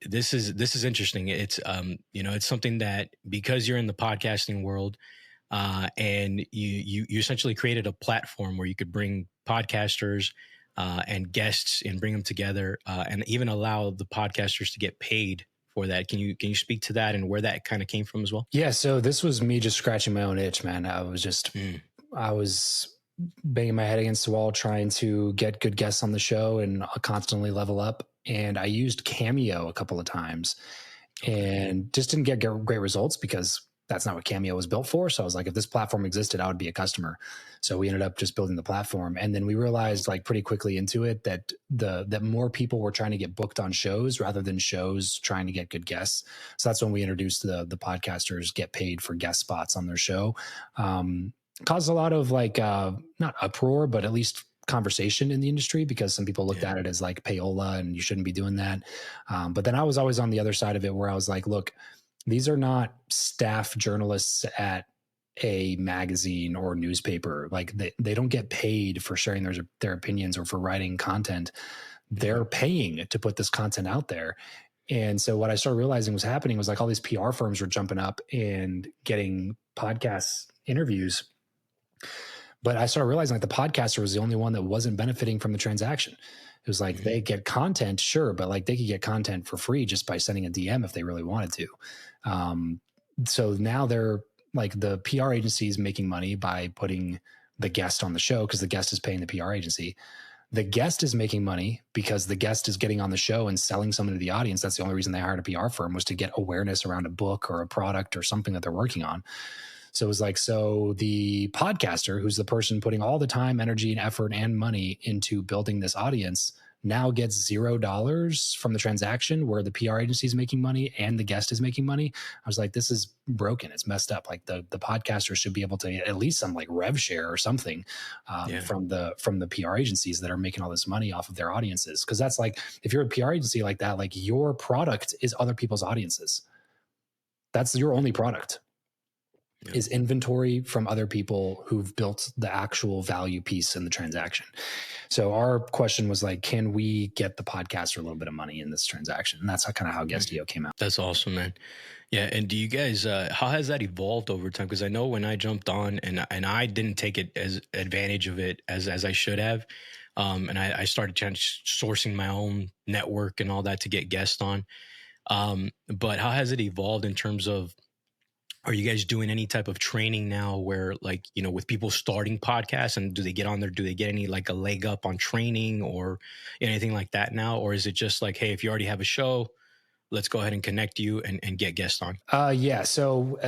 Speaker 2: this is interesting. It's, it's something that, because you're in the podcasting world, and you essentially created a platform where you could bring podcasters, and guests and bring them together, and even allow the podcasters to get paid for that. Can you speak to that and where that kind of came from as well?
Speaker 1: Yeah. So this was me just scratching my own itch, man. I was banging my head against the wall, trying to get good guests on the show and constantly level up. And I used Cameo a couple of times and just didn't get great results because that's not what Cameo was built for. So I was like, if this platform existed, I would be a customer. So we ended up just building the platform. And then we realized like pretty quickly into it that that more people were trying to get booked on shows rather than shows trying to get good guests. So that's when we introduced the podcasters get paid for guest spots on their show. Caused a lot of like, not uproar, but at least conversation in the industry, because some people looked at it as like payola and you shouldn't be doing that. But then I was always on the other side of it, where I was like, look, these are not staff journalists at a magazine or newspaper. Like they don't get paid for sharing their opinions or for writing content. They're paying to put this content out there. And so what I started realizing was happening was like all these PR firms were jumping up and getting podcast interviews. But I started realizing like the podcaster was the only one that wasn't benefiting from the transaction. It was like they get content, sure, but like they could get content for free just by sending a DM if they really wanted to. So now they're like, the PR agency is making money by putting the guest on the show because the guest is paying the PR agency. The guest is making money because the guest is getting on the show and selling something to the audience. That's the only reason they hired a PR firm, was to get awareness around a book or a product or something that they're working on. So it was like, so the podcaster, who's the person putting all the time, energy, and effort and money into building this audience, now gets $0 from the transaction, where the PR agency is making money and the guest is making money. I was like, this is broken. It's messed up. Like the podcaster should be able to get at least some like rev share or something from the PR agencies that are making all this money off of their audiences. Because that's like, if you're a PR agency like that, like your product is other people's audiences. That's your only product. Is inventory from other people who've built the actual value piece in the transaction. So our question was like, can we get the podcaster a little bit of money in this transaction? And that's kind of how Guestio came out.
Speaker 2: That's awesome, man. Yeah. And do you guys, how has that evolved over time? Because I know when I jumped on and I didn't take it as advantage of it as I should have. And I started sourcing my own network and all that to get guests on. But how has it evolved in terms of, are you guys doing any type of training now where, like, with people starting podcasts, and do they get on there? Do they get any like a leg up on training or anything like that now? Or is it just like, hey, if you already have a show, let's go ahead and connect you and get guests on?
Speaker 1: Yeah. So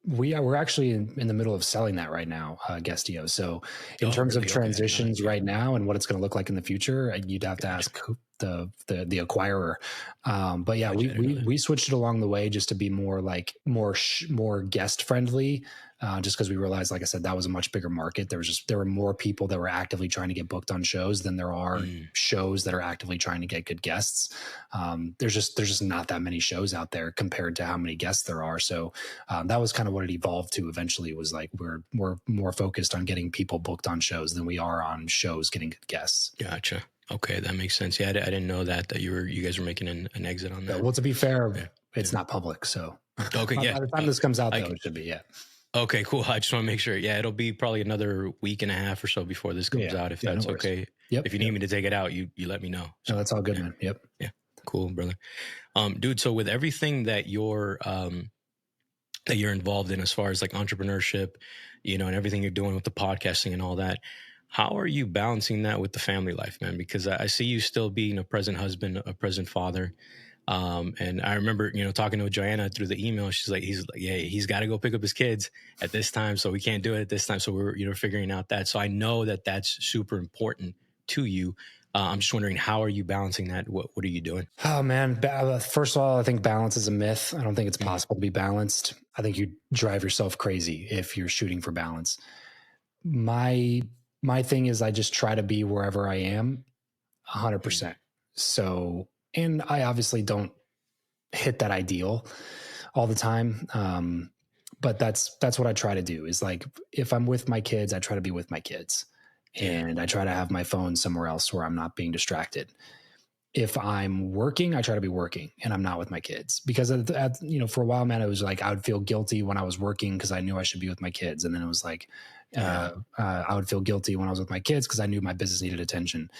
Speaker 1: We're actually in the middle of selling that right now, Guestio. So in terms
Speaker 2: really?
Speaker 1: of
Speaker 2: Okay, I didn't know that.
Speaker 1: transitions
Speaker 2: Yeah.
Speaker 1: right now and what it's going to look like in the future, you'd have to ask the acquirer. But yeah,
Speaker 2: Gotcha, I didn't know that.
Speaker 1: we switched it along the way just to be more like more guest friendly. Just because we realized, like I said, that was a much bigger market. There were more people that were actively trying to get booked on shows than there are shows that are actively trying to get good guests. There's just not that many shows out there compared to how many guests there are. So that was kind of what it evolved to eventually, was like we're more focused on getting people booked on shows than we are on shows getting good guests.
Speaker 2: Gotcha. Okay, that makes sense. Yeah, I didn't know that you guys were making an exit on that.
Speaker 1: Yeah, well, to be fair, it's not public, so
Speaker 2: okay.
Speaker 1: by
Speaker 2: Yeah.
Speaker 1: the time this comes out, though, it should be. Yeah.
Speaker 2: Okay, cool. I just want to make sure. Yeah, it'll be probably another week and a half or so before this comes out. If that's okay.
Speaker 1: Yep.
Speaker 2: If you need me to take it out, you let me know.
Speaker 1: So that's all good, man. Yep.
Speaker 2: Yeah. Cool, brother. Dude. So with everything that you're involved in, as far as like entrepreneurship, and everything you're doing with the podcasting and all that, how are you balancing that with the family life, man? Because I see you still being a present husband, a present father. And I remember, talking to Joanna through the email. She's like, he's got to go pick up his kids at this time, so we can't do it at this time. So we're, figuring out that. So I know that that's super important to you. I'm just wondering, how are you balancing that? What are you doing?
Speaker 1: Oh man, first of all, I think balance is a myth. I don't think it's possible to be balanced. I think you drive yourself crazy if you're shooting for balance. My thing is, I just try to be wherever I am 100%. So, and I obviously don't hit that ideal all the time. But that's what I try to do, is like, if I'm with my kids, I try to be with my kids, and I try to have my phone somewhere else where I'm not being distracted. If I'm working, I try to be working and I'm not with my kids, because for a while, man, it was like, I would feel guilty when I was working because I knew I should be with my kids. And then it was like, I would feel guilty when I was with my kids because I knew my business needed attention.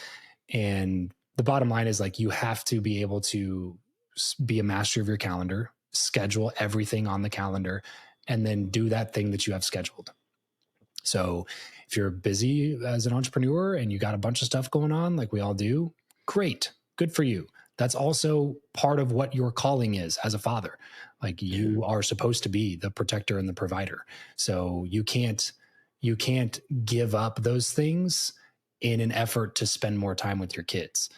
Speaker 1: And the bottom line is, like, you have to be able to be a master of your calendar, schedule everything on the calendar, and then do that thing that you have scheduled. So if you're busy as an entrepreneur and you got a bunch of stuff going on, like we all do, great. Good for you. That's also part of what your calling is as a father. Like, you are supposed to be the protector and the provider. So you can't give up those things in an effort to spend more time with your kids,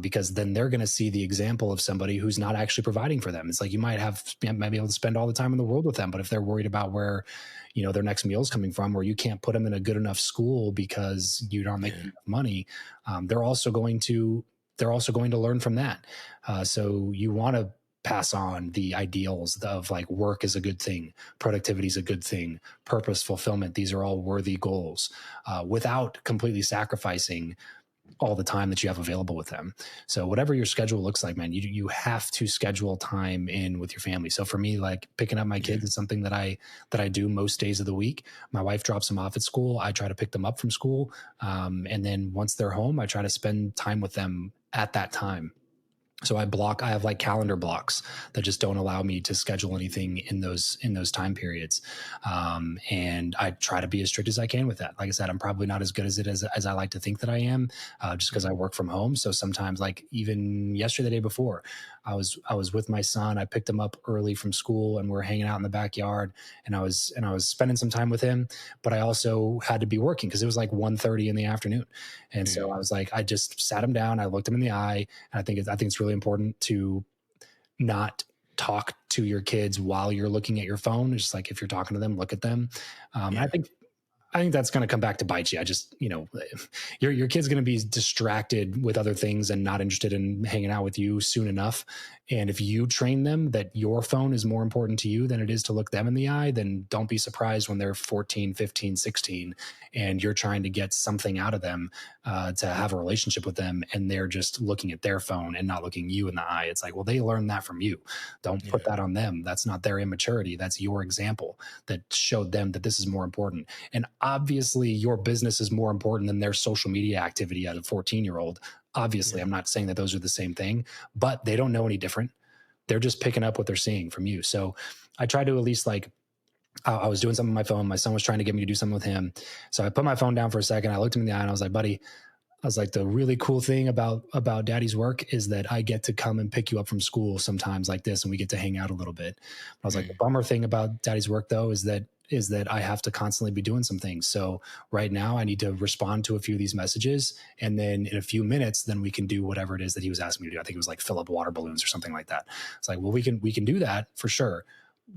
Speaker 1: because then they're going to see the example of somebody who's not actually providing for them. It's like, you might be able to spend all the time in the world with them, but if they're worried about where, their next meal is coming from, or you can't put them in a good enough school because you don't make enough money, they're also going to learn from that. So you want to pass on the ideals of, like, work is a good thing, productivity is a good thing, purpose, fulfillment. These are all worthy goals, without completely sacrificing all the time that you have available with them. So whatever your schedule looks like, man, you have to schedule time in with your family. So for me, like, picking up my kids is something that I do most days of the week. My wife drops them off at school. I try to pick them up from school. And then once they're home, I try to spend time with them at that time. So I have like calendar blocks that just don't allow me to schedule anything in those time periods. And I try to be as strict as I can with that. Like I said, I'm probably not as good as it as I like to think that I am, just because I work from home. So sometimes, like even yesterday, the day before, I was with my son. I picked him up early from school and we're hanging out in the backyard, and I was spending some time with him, but I also had to be working because it was like 1:30 in the afternoon. And so I was like, I just sat him down. I looked him in the eye, and I think it's really important to not talk to your kids while you're looking at your phone. It's just like, if you're talking to them, look at them. I think that's going to come back to bite you. I just, your kid's going to be distracted with other things and not interested in hanging out with you soon enough. And if you train them that your phone is more important to you than it is to look them in the eye, then don't be surprised when they're 14, 15, 16, and you're trying to get something out of them, to have a relationship with them, and they're just looking at their phone and not looking you in the eye. It's like, well, they learned that from you. Don't put that on them. That's not their immaturity. That's your example that showed them that this is more important. And obviously your business is more important than their social media activity as a 14-year-old. Obviously, I'm not saying that those are the same thing, but they don't know any different. They're just picking up what they're seeing from you. So I try to at least, like, I was doing something on my phone. My son was trying to get me to do something with him. So I put my phone down for a second. I looked him in the eye and I was like, buddy, I was like, the really cool thing about daddy's work is that I get to come and pick you up from school sometimes like this, and we get to hang out a little bit. I was like, the bummer thing about daddy's work though is that I have to constantly be doing some things. So right now I need to respond to a few of these messages, and then in a few minutes, then we can do whatever it is that he was asking me to do. I think it was like fill up water balloons or something like that. It's like, well, we can do that for sure.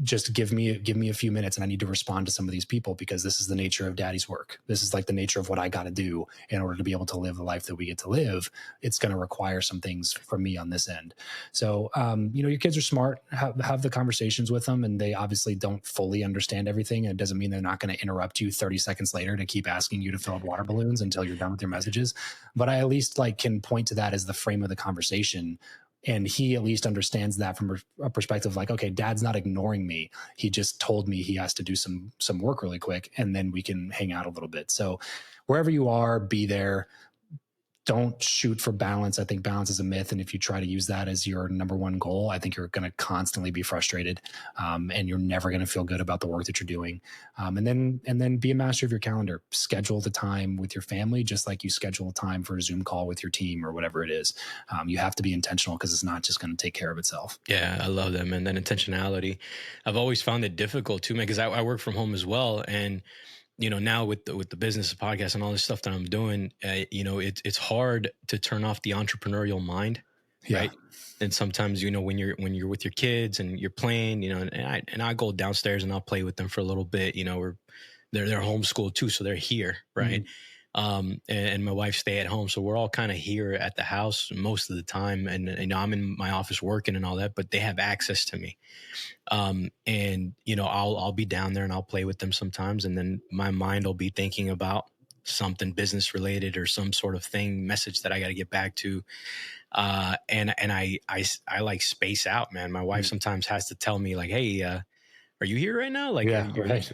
Speaker 1: Just give me a few minutes, and I need to respond to some of these people, because this is the nature of daddy's work. This is like the nature of what I got to do in order to be able to live the life that we get to live. It's going to require some things from me on this end. So, your kids are smart, have the conversations with them, and they obviously don't fully understand everything. And it doesn't mean they're not going to interrupt you 30 seconds later to keep asking you to fill up water balloons until you're done with your messages. But I at least can point to that as the frame of the conversation. And he at least understands that from a perspective like, okay, dad's not ignoring me. He just told me he has to do some work really quick, and then we can hang out a little bit. So wherever you are, be there. Don't shoot for balance. I think balance is a myth. And if you try to use that as your number one goal, I think you're going to constantly be frustrated, and you're never going to feel good about the work that you're doing. And then be a master of your calendar. Schedule the time with your family, just like you schedule time for a Zoom call with your team or whatever it is. You have to be intentional, because it's not just going to take care of itself.
Speaker 2: Yeah, I love that, man. That intentionality. I've always found it difficult too, man, because I work from home as well. And now with the business, the podcast, and all this stuff that I'm doing, it's hard to turn off the entrepreneurial mind, right? And sometimes, when you're with your kids and you're playing, and I go downstairs and I'll play with them for a little bit, or they're homeschooled too, so they're here, right? And my wife stay at home, so we're all kind of here at the house most of the time, and I'm in my office working and all that, but they have access to me. And I'll be down there and I'll play with them sometimes, and then my mind will be thinking about something business related or some sort of message that I got to get back to. And I like space out, man. My wife sometimes has to tell me like, hey, are you here right now? Like,
Speaker 1: Right.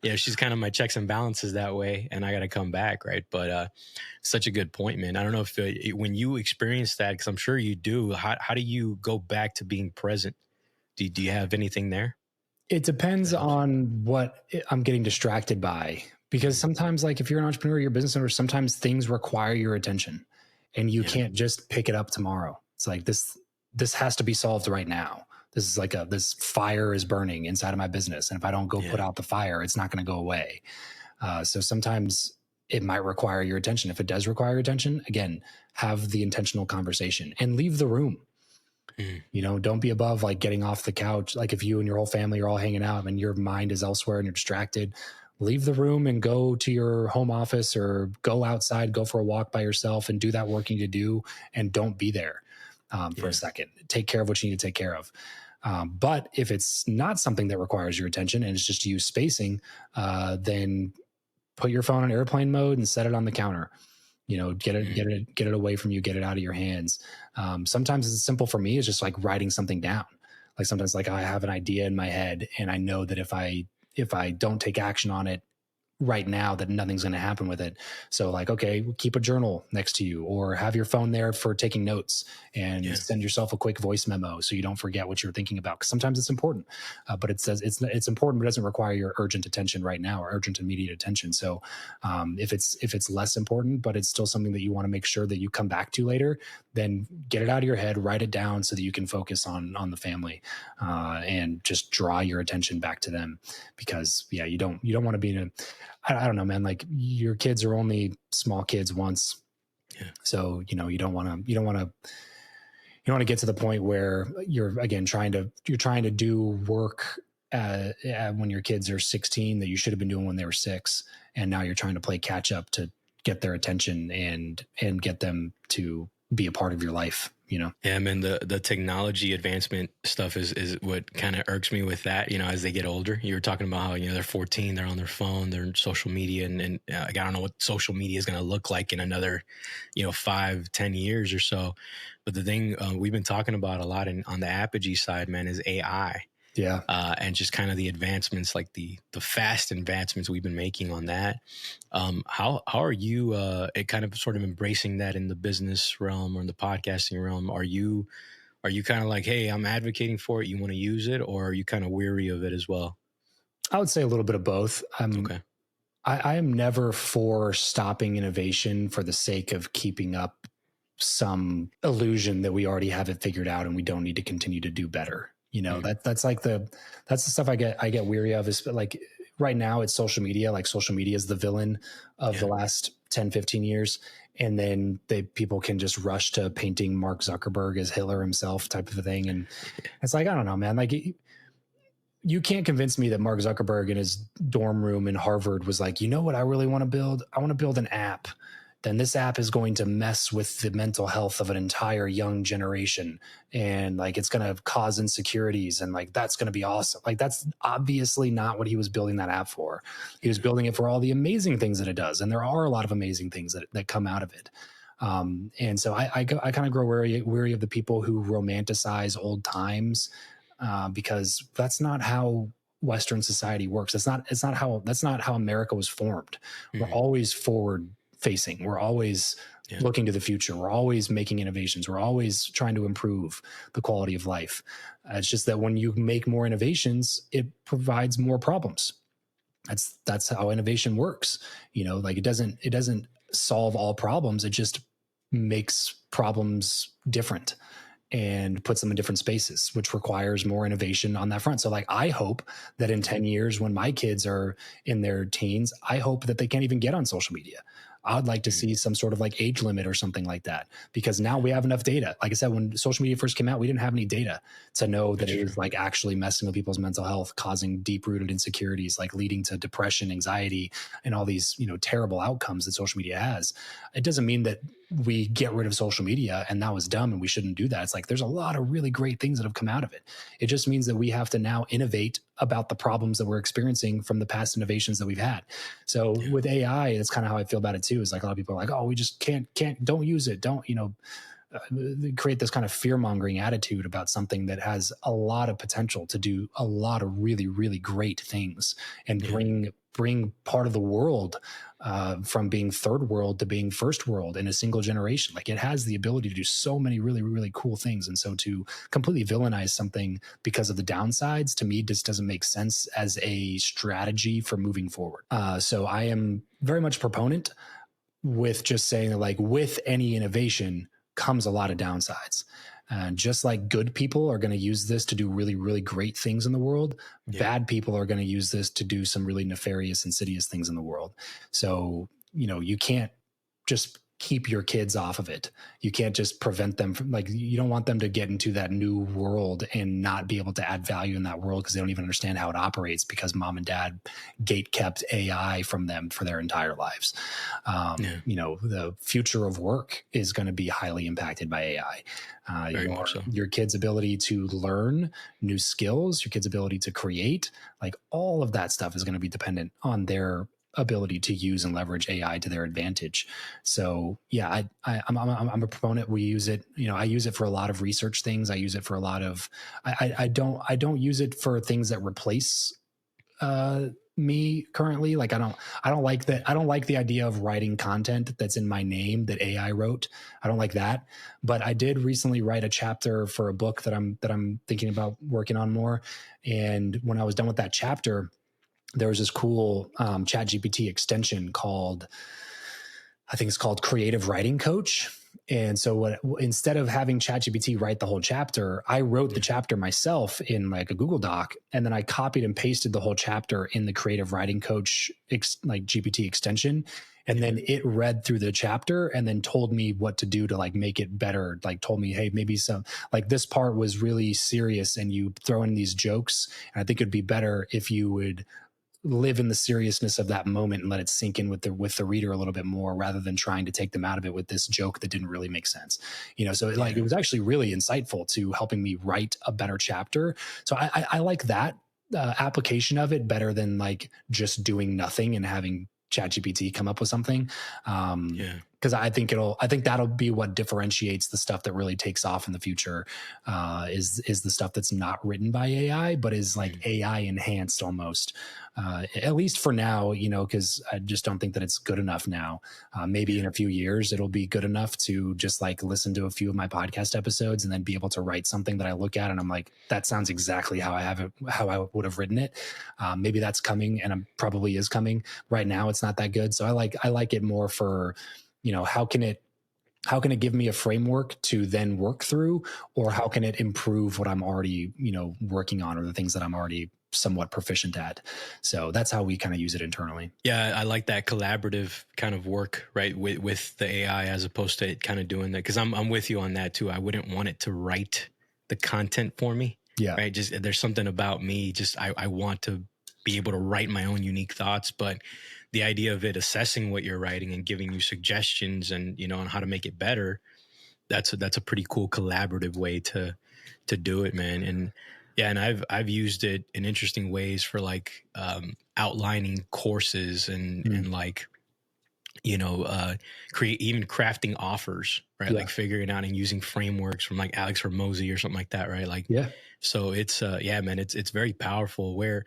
Speaker 2: Yeah, she's kind of my checks and balances that way, and I got to come back, right? But such a good point, man. I don't know if when you experience that, because I'm sure you do, how do you go back to being present? Do you have anything there?
Speaker 1: It depends on what I'm getting distracted by, because sometimes, like, if you're an entrepreneur, you're a business owner, sometimes things require your attention, and you can't just pick it up tomorrow. It's like this has to be solved right now. This is like this fire is burning inside of my business, and if I don't go put out the fire, it's not going to go away. So sometimes it might require your attention. If it does require your attention, again, have the intentional conversation and leave the room. Don't be above like getting off the couch. Like if you and your whole family are all hanging out and your mind is elsewhere and you're distracted, leave the room and go to your home office or go outside, go for a walk by yourself and do that work you need to do, and don't be there for a second. Take care of what you need to take care of. But if it's not something that requires your attention and it's just you spacing, then put your phone on airplane mode and set it on the counter. Get it away from you, get it out of your hands. Sometimes it's simple for me. It's just like writing something down. Like sometimes like I have an idea in my head and I know that if I don't take action on it right now, that nothing's going to happen with it. So like, okay, keep a journal next to you or have your phone there for taking notes and send yourself a quick voice memo so you don't forget what you're thinking about. Because sometimes it's important, but it says it's important, but it doesn't require your urgent attention right now or urgent immediate attention. So if it's less important, but it's still something that you want to make sure that you come back to later, then get it out of your head, write it down so that you can focus on the family and just draw your attention back to them. Because you don't want to be in a, I don't know, man, like your kids are only small kids once. So, you don't want to get to the point where you're again, trying to do work when your kids are 16 that you should have been doing when they were 6. And now you're trying to play catch up to get their attention and get them to be a part of your life.
Speaker 2: Yeah, man, the technology advancement stuff is what kind of irks me with that, as they get older. You were talking about how, they're 14, they're on their phone, they're in social media, and I don't know what social media is going to look like in another, 5-10 years or so. But the thing we've been talking about a lot on the Apogee side, man, is AI.
Speaker 1: Yeah.
Speaker 2: And just kind of the advancements, like the fast advancements we've been making on that. How are you kind of sort of embracing that in the business realm or in the podcasting realm? Are you kind of like, hey, I'm advocating for it, you want to use it, or are you kind of weary of it as well?
Speaker 1: I would say a little bit of both.
Speaker 2: Okay.
Speaker 1: I am never for stopping innovation for the sake of keeping up some illusion that we already have it figured out and we don't need to continue to do better. You know, that's the stuff I get weary of, is like right now it's social media. Like social media is the villain of the last 10, 15 years. And then people can just rush to painting Mark Zuckerberg as Hitler himself type of a thing. And it's like, I don't know, man, like you can't convince me that Mark Zuckerberg in his dorm room in Harvard was like, you know what I really want to build? I want to build an app. Then this app is going to mess with the mental health of an entire young generation. And like, it's going to cause insecurities. And like, that's going to be awesome. Like, that's obviously not what he was building that app for. He was building it for all the amazing things that it does. And there are a lot of amazing things that come out of it. And so I kind of grow weary of the people who romanticize old times, because that's not how Western society works. That's not how America was formed. Mm-hmm. We're always forward facing. We're always looking to the future. We're always making innovations. We're always trying to improve the quality of life. It's just that when you make more innovations, it provides more problems. That's how innovation works. You know, like it doesn't solve all problems. It just makes problems different and puts them in different spaces, which requires more innovation on that front. So like, I hope that in 10 years, when my kids are in their teens, I hope that they can't even get on social media. I'd like to see some sort of like age limit or something like that, because now we have enough data. Like I said, when social media first came out, we didn't have any data to know that it was like actually messing with people's mental health, causing deep rooted insecurities, like leading to depression, anxiety, and all these, you know, terrible outcomes that social media has. It doesn't mean that we get rid of social media and that was dumb and we shouldn't do that. It's like, there's a lot of really great things that have come out of it. It just means that we have to now innovate about the problems that we're experiencing from the past innovations that we've had. So with AI, that's kind of how I feel about it too. Is like a lot of people are like, oh, we just can't, don't use it. Don't, you know, create this kind of fear mongering attitude about something that has a lot of potential to do a lot of really, really great things and bring part of the world from being third world to being first world in a single generation. Like, it has the ability to do so many really, really cool things. And so to completely villainize something because of the downsides, to me, just doesn't make sense as a strategy for moving forward. So I am very much a proponent with just saying that, like, with any innovation comes a lot of downsides. And just like good people are going to use this to do really, really great things in the world, bad people are going to use this to do some really nefarious, insidious things in the world. So, you know, you can't just keep your kids off of it. You can't just prevent them from, like, you don't want them to get into that new world and not be able to add value in that world because they don't even understand how it operates, because mom and dad gate kept AI from them for their entire lives. You know, the future of work is going to be highly impacted by AI. Your kids' ability to learn new skills, your kids' ability to create, like, all of that stuff is going to be dependent on their ability to use and leverage AI to their advantage. So yeah, I'm a proponent. We use it, you know, I use it for a lot of research things. I use it for a lot of, I don't use it for things that replace me currently. Like, I don't like that. I don't like the idea of writing content that's in my name that AI wrote. I don't like that. But I did recently write a chapter for a book that I'm thinking about working on more. And when I was done with that chapter, there was this cool ChatGPT extension called, I think it's called Creative Writing Coach. And so instead of having ChatGPT write the whole chapter, I wrote the chapter myself in like a Google Doc, and then I copied and pasted the whole chapter in the Creative Writing Coach like GPT extension. And then it read through the chapter and then told me what to do to like make it better. Like, told me, hey, maybe some, like, this part was really serious and you throw in these jokes. And I think it'd be better if you would live in the seriousness of that moment and let it sink in with the reader a little bit more, rather than trying to take them out of it with this joke that didn't really make sense. You know, so it was actually really insightful to helping me write a better chapter. So I like that application of it better than like just doing nothing and having ChatGPT come up with something. because I think that'll be what differentiates the stuff that really takes off in the future, is the stuff that's not written by AI, but is like AI enhanced almost, at least for now, because I just don't think that it's good enough now. Maybe in a few years, it'll be good enough to just like listen to a few of my podcast episodes and then be able to write something that I look at and I'm like, that sounds exactly how I would have written it. Maybe that's coming, and it probably is coming. Right now, it's not that good. So I like it more for, how can it give me a framework to then work through, or how can it improve what I'm already, working on, or the things that I'm already somewhat proficient at. So that's how we kind of use it internally.
Speaker 2: Yeah, I like that collaborative kind of work, right, with the AI, as opposed to it kind of doing that. Because I'm with you on that too. I wouldn't want it to write the content for me.
Speaker 1: Yeah.
Speaker 2: Right. Just there's something about me. Just I want to be able to write my own unique thoughts, but the idea of it assessing what you're writing and giving you suggestions and, on how to make it better, that's a pretty cool collaborative way to do it, man. And yeah, and I've used it in interesting ways for like outlining courses and like, even crafting offers, right?
Speaker 1: Yeah.
Speaker 2: Like figuring out and using frameworks from like Alex Hormozy or something like that, right? Like,
Speaker 1: yeah.
Speaker 2: So it's man, it's very powerful. Where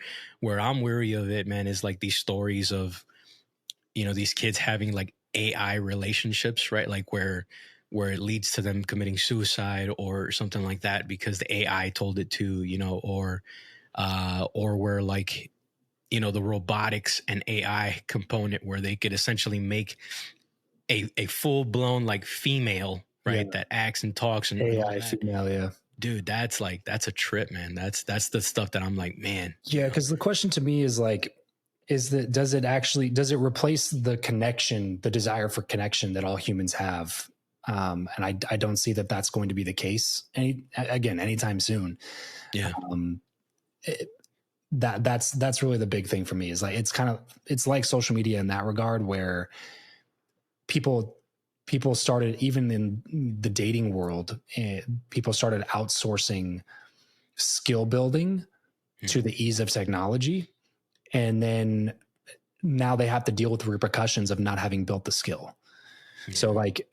Speaker 2: I'm weary of it, man, is like these stories of, these kids having like AI relationships, right? Like where it leads to them committing suicide or something like that because the AI told it to, or where like, the robotics and AI component where they could essentially make a full blown like female, right? That acts and talks and
Speaker 1: AI female. Yeah.
Speaker 2: Dude, that's a trip, man. That's the stuff that I'm like, man.
Speaker 1: Yeah. Cause the question to me is like, does it replace the connection, the desire for connection that all humans have? And I don't see that that's going to be the case anytime soon.
Speaker 2: Yeah.
Speaker 1: That's really the big thing for me, is like, it's like social media in that regard, where people started, even in the dating world, people started outsourcing skill building to the ease of technology. And then now they have to deal with the repercussions of not having built the skill. Yeah. So like,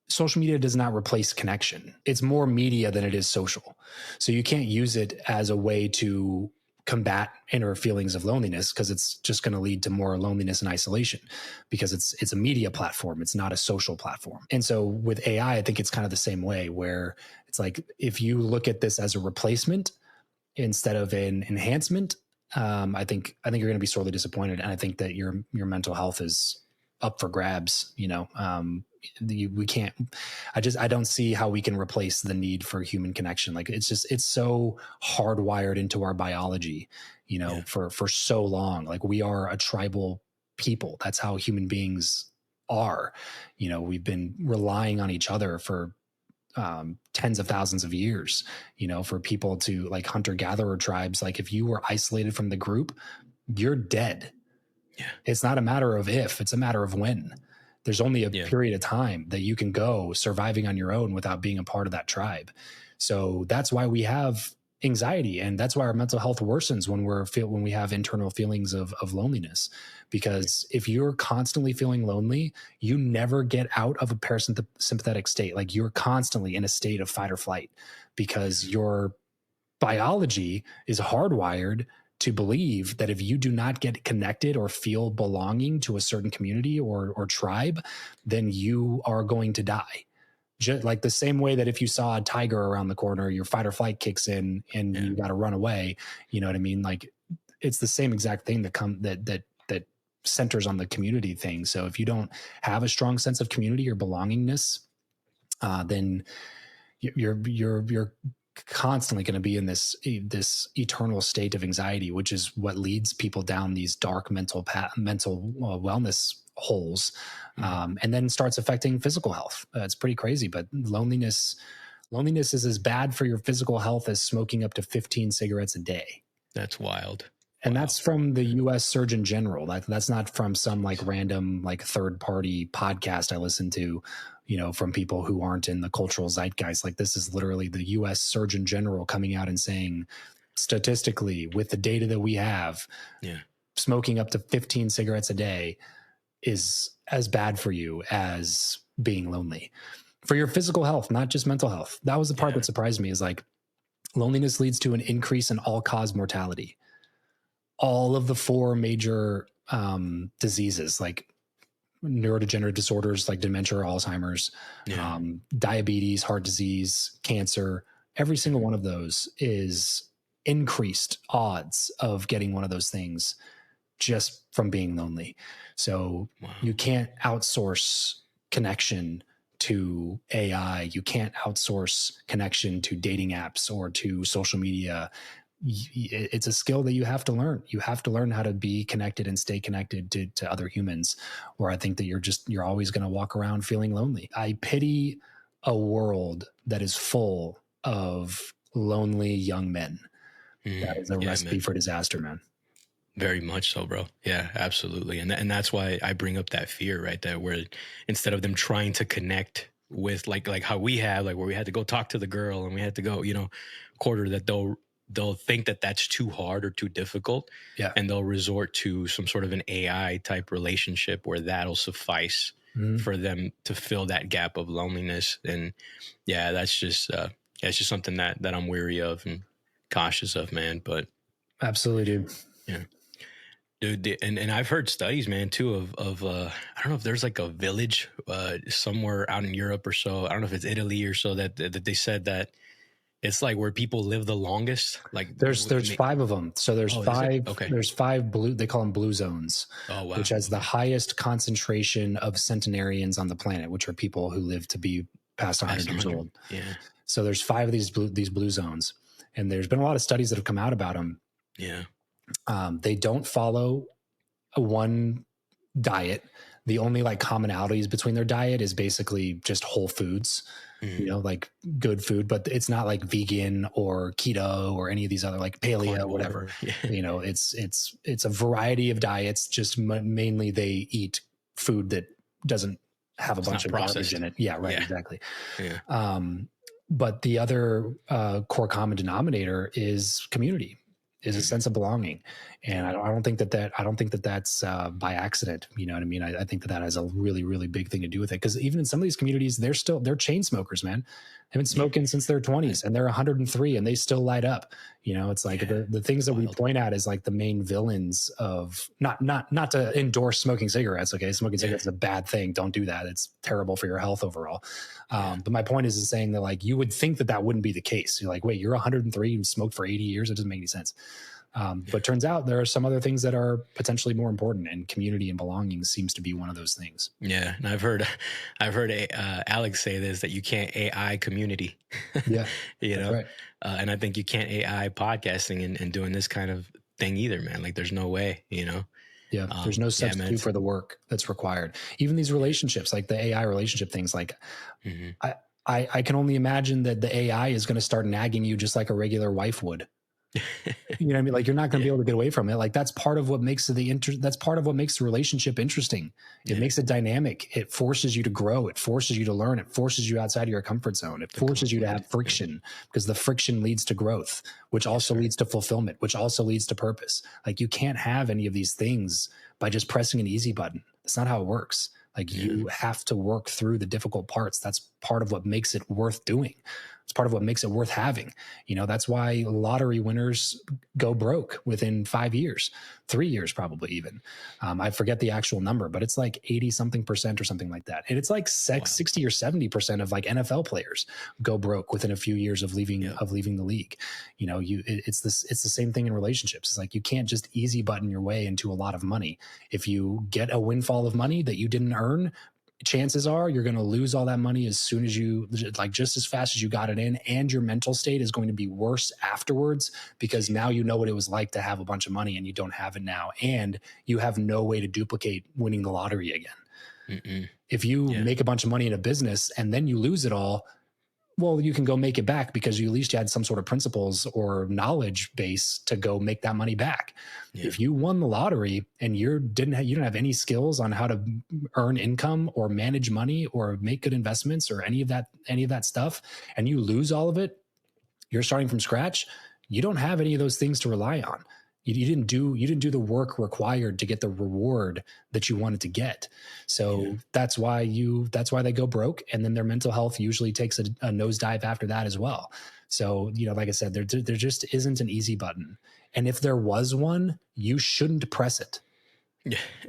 Speaker 1: social media does not replace connection. It's more media than it is social. So you can't use it as a way to combat inner feelings of loneliness, because it's just going to lead to more loneliness and isolation, because it's a media platform. It's not a social platform. And so with AI, I think it's kind of the same way, where it's like, if you look at this as a replacement instead of an enhancement, I think you're going to be sorely disappointed. And I think that your mental health is up for grabs. We can't, I don't see how we can replace the need for human connection. Like it's so hardwired into our biology, for so long. Like we are a tribal people. That's how human beings are. We've been relying on each other for tens of thousands of years, for people to like hunter-gatherer tribes. Like if you were isolated from the group, you're dead. Yeah. It's not a matter of if, it's a matter of when. There's only a period of time that you can go surviving on your own without being a part of that tribe. So that's why we have anxiety, and that's why our mental health worsens when we have internal feelings of loneliness. Because if you're constantly feeling lonely, you never get out of a parasympathetic state. Like you're constantly in a state of fight or flight, because your biology is hardwired to believe that if you do not get connected or feel belonging to a certain community or tribe, then you are going to die. Just like the same way that if you saw a tiger around the corner, your fight or flight kicks in and you got to run away. You know what I mean? Like it's the same exact thing that centers on the community thing. So if you don't have a strong sense of community or belongingness, then you're constantly going to be in this eternal state of anxiety, which is what leads people down these dark mental wellness holes, and then starts affecting physical health. It's pretty crazy, but loneliness is as bad for your physical health as smoking up to 15 cigarettes a day.
Speaker 2: That's wild.
Speaker 1: And that's from the U.S. Surgeon General. That's not from some like random like third party podcast I listen to, from people who aren't in the cultural zeitgeist. Like this is literally the U.S. Surgeon General coming out and saying, statistically, with the data that we have, smoking up to 15 cigarettes a day is as bad for you as being lonely for your physical health, not just mental health. That was the part that surprised me, is like loneliness leads to an increase in all-cause mortality. All of the 4 major diseases, like neurodegenerative disorders like dementia or Alzheimer's, diabetes, heart disease, cancer, every single one of those is increased odds of getting one of those things just from being lonely. So you can't outsource connection to AI. You can't outsource connection to dating apps or to social media. It's a skill that you have to learn. You have to learn how to be connected and stay connected to other humans, or I think that you're always going to walk around feeling lonely. I pity a world that is full of lonely young men. That is a recipe for disaster, man.
Speaker 2: Very much so, bro. Yeah, absolutely. And that's why I bring up that fear, right? That where instead of them trying to connect with like how we have, like where we had to go talk to the girl and we had to go, quarter, that they'll think that that's too hard or too difficult. Yeah. And they'll resort to some sort of an AI type relationship where that'll suffice for them to fill that gap of loneliness. And yeah, that's just something that I'm weary of and cautious of, man. But
Speaker 1: absolutely, dude.
Speaker 2: Yeah. Dude, and I've heard studies, man, too, of I don't know if there's like a village somewhere out in Europe or so. I don't know if it's Italy or so that they said that it's like where people live the longest. Like
Speaker 1: there's 5 of them. So there's 5. Okay. There's 5 blue. They call them blue zones. Oh wow. Which has the highest concentration of centenarians on the planet, which are people who live to be past 100 years old. Yeah. So there's 5 of these blue zones, and there's been a lot of studies that have come out about them. Yeah. They don't follow one diet. The only like commonalities between their diet is basically just whole foods, like good food, but it's not like vegan or keto or any of these other like paleo or whatever. Yeah. It's a variety of diets. Just mainly they eat food that doesn't have a bunch of garbage in it. Yeah, right. Yeah. Exactly. Yeah. But the other core common denominator is community. Is a sense of belonging. And I don't think that that's by accident. You know what I mean? I think that has a really, really big thing to do with it. Because even in some of these communities, they're chain smokers, man. They've been smoking since their 20s and they're 103 and they still light up. It's like the things that we point out as like the main villains of not to endorse smoking cigarettes. Okay. Smoking cigarettes is a bad thing. Don't do that. It's terrible for your health overall. But my point is saying that like, you would think that wouldn't be the case. You're like, wait, you're 103 and smoked for 80 years. It doesn't make any sense. But turns out there are some other things that are potentially more important, and community and belonging seems to be one of those things.
Speaker 2: Yeah. And I've heard Alex say this, that you can't AI community. Yeah. Right. And I think you can't AI podcasting and doing this kind of thing either, man. Like there's no way, Yeah.
Speaker 1: There's no substitute for the work that's required. Even these relationships, like the AI relationship things, like I can only imagine that the AI is going to start nagging you just like a regular wife would. You know what I mean? Like you're not going to be able to get away from it. Like that's part of what makes that's part of what makes the relationship interesting. It makes it dynamic. It forces you to grow. It forces you to learn. It forces you outside of your comfort zone. It forces you to have friction, because the friction leads to growth, which also leads to fulfillment, which also leads to purpose. Like you can't have any of these things by just pressing an easy button. That's not how it works. Like you have to work through the difficult parts. That's part of what makes it worth doing. It's part of what makes it worth having. That's why lottery winners go broke within 5 years, 3 years, probably even. I forget the actual number, but it's like 80% or something like that. And it's like 60 or 70% of like NFL players go broke within a few years of leaving the league. It's the same thing in relationships. It's like you can't just easy button your way into a lot of money. If you get a windfall of money that you didn't earn, chances are you're going to lose all that money as soon as just as fast as you got it in, and your mental state is going to be worse afterwards, because now you know what it was like to have a bunch of money and you don't have it now, and you have no way to duplicate winning the lottery again. If you make a bunch of money in a business and then you lose it all, well, you can go make it back because you at least had some sort of principles or knowledge base to go make that money back. Yeah. If you won the lottery and you didn't have any skills on how to earn income or manage money or make good investments or any of that stuff, and you lose all of it, you're starting from scratch. You don't have any of those things to rely on. You didn't do the work required to get the reward that you wanted to get. So that's why they go broke, and then their mental health usually takes a nosedive after that as well. So, like I said, there just isn't an easy button. And if there was one, you shouldn't press it.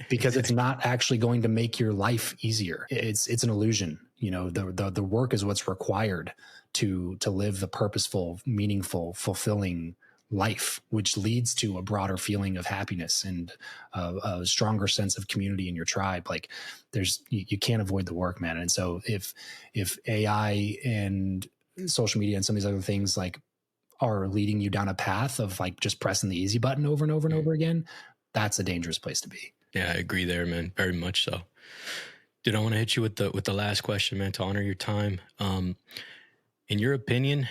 Speaker 1: Because it's not actually going to make your life easier. It's an illusion. The work is what's required to live the purposeful, meaningful, fulfilling life, which leads to a broader feeling of happiness and a stronger sense of community in your tribe. Like you can't avoid the work, man. And so if AI and social media and some of these other things like are leading you down a path of like just pressing the easy button over and over and over again, that's a dangerous place to be.
Speaker 2: Yeah, I agree there, man. Very much so. Dude, I want to hit you with the last question, man, to honor your time. In your opinion,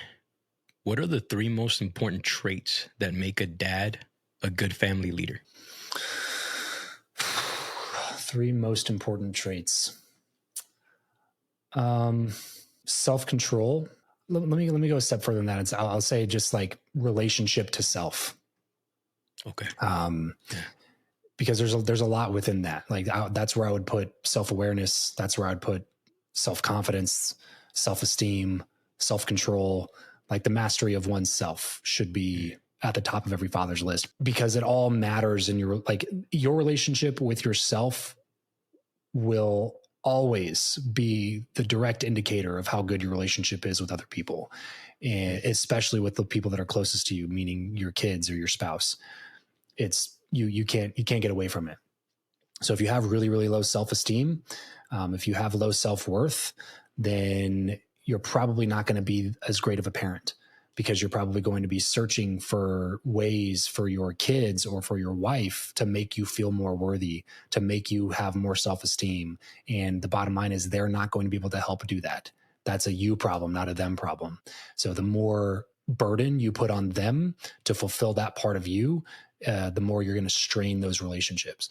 Speaker 2: what are the 3 most important traits that make a dad a good family leader?
Speaker 1: 3 most important traits. Self-control. Let me go a step further than that. I'll say just like relationship to self.
Speaker 2: Okay.
Speaker 1: Because there's a lot within that. Like that's where I would put self-awareness. That's where I'd put self-confidence, self-esteem, self-control. Like the mastery of oneself should be at the top of every father's list, because it all matters in your relationship with yourself will always be the direct indicator of how good your relationship is with other people, and especially with the people that are closest to you, meaning your kids or your spouse. It's you can't get away from it. So if you have really, really low self-esteem, if you have low self-worth, then you're probably not going to be as great of a parent, because you're probably going to be searching for ways for your kids or for your wife to make you feel more worthy, to make you have more self-esteem. And the bottom line is they're not going to be able to help do that. That's a you problem, not a them problem. So the more burden you put on them to fulfill that part of you, the more you're going to strain those relationships.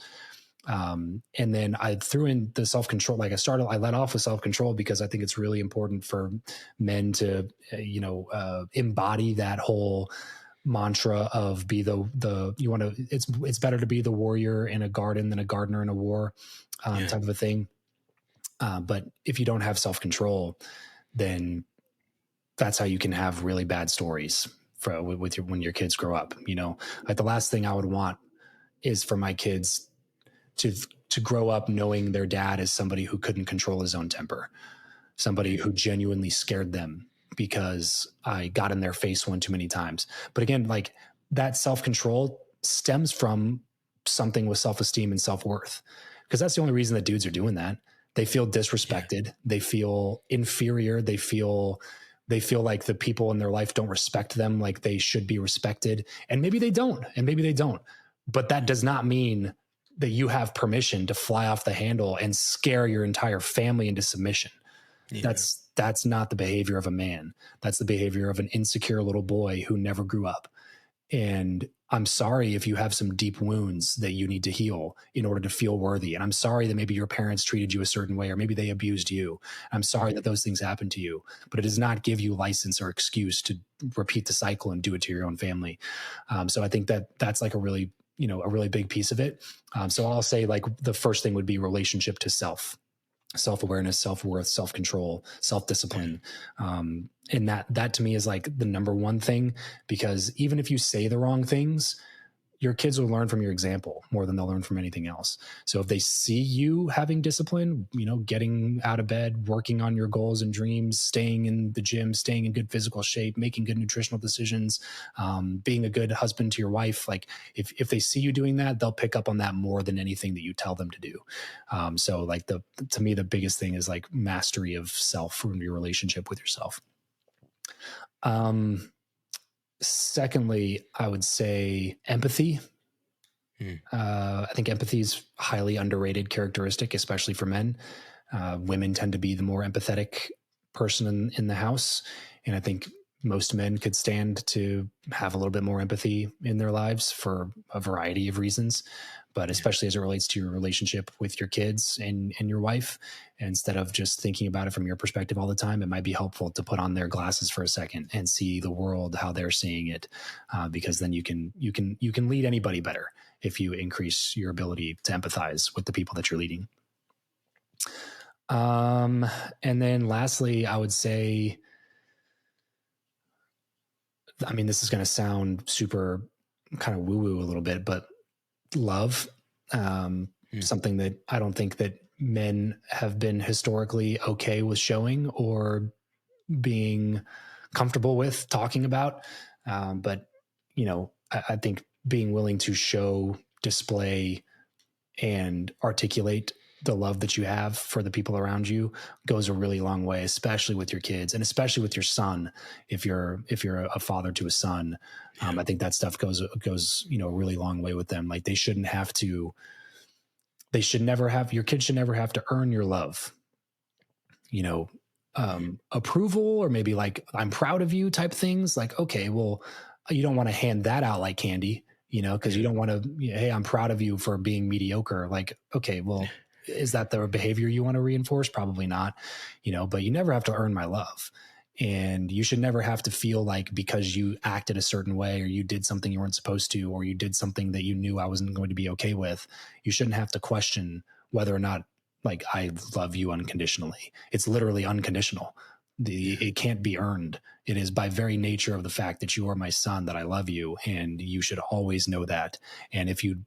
Speaker 1: And then I threw in the self-control. Like I let off with self-control because I think it's really important for men to, embody that whole mantra of be it's better to be the warrior in a garden than a gardener in a war, type of a thing. But if you don't have self-control, then that's how you can have really bad stories when your kids grow up. Like the last thing I would want is for my kids to grow up knowing their dad is somebody who couldn't control his own temper, somebody who genuinely scared them because I got in their face one too many times. But again, like that self-control stems from something with self-esteem and self-worth, because that's the only reason that dudes are doing that. They feel disrespected. They feel inferior. They feel like the people in their life don't respect them like they should be respected. And maybe they don't. But that does not mean that you have permission to fly off the handle and scare your entire family into submission. Yeah. That's not the behavior of a man. That's the behavior of an insecure little boy who never grew up. And I'm sorry if you have some deep wounds that you need to heal in order to feel worthy. And I'm sorry that maybe your parents treated you a certain way, or maybe they abused you. I'm sorry that those things happened to you, but it does not give you license or excuse to repeat the cycle and do it to your own family. So I think that's like a really big piece of it. So I'll say like the first thing would be relationship to self-awareness, self-worth, self-control, self-discipline. And that to me is like the number one thing, because even if you say the wrong things, your kids will learn from your example more than they'll learn from anything else. So if they see you having discipline, getting out of bed, working on your goals and dreams, staying in the gym, staying in good physical shape, making good nutritional decisions, being a good husband to your wife, like if they see you doing that, they'll pick up on that more than anything that you tell them to do. So like to me, the biggest thing is like mastery of self from your relationship with yourself. Secondly, I would say empathy. I think empathy is a highly underrated characteristic, especially for men. Women tend to be the more empathetic person in the house. And I think most men could stand to have a little bit more empathy in their lives for a variety of reasons. but especially as it relates to your relationship with your kids and your wife, instead of just thinking about it from your perspective all the time, it might be helpful to put on their glasses for a second and see the world how they're seeing it, because then you can lead anybody better if you increase your ability to empathize with the people that you're leading. And then lastly, I would say, I mean, this is going to sound super kind of woo-woo a little bit, but love, something that I don't think that men have been historically okay with showing or being comfortable with talking about. But, you know, I think being willing to show, display, and articulate the love that you have for the people around you goes a really long way, especially with your kids and especially with your son. If you're a father to a son, I think that stuff goes, you know, a really long way with them. Like your kids should never have to earn your love, you know, approval, or maybe like, I'm proud of you type things. Like, okay, well, you don't want to hand that out like candy, you know, because you don't want to, hey, I'm proud of you for being mediocre. Like, okay, well, is that the behavior you want to reinforce? Probably not, you know, but you never have to earn my love. And you should never have to feel like because you acted a certain way or you did something you weren't supposed to, or you did something that you knew I wasn't going to be okay with, you shouldn't have to question whether or not, like, I love you unconditionally. It's literally unconditional. It can't be earned. It is by very nature of the fact that you are my son that I love you, and you should always know that. And if you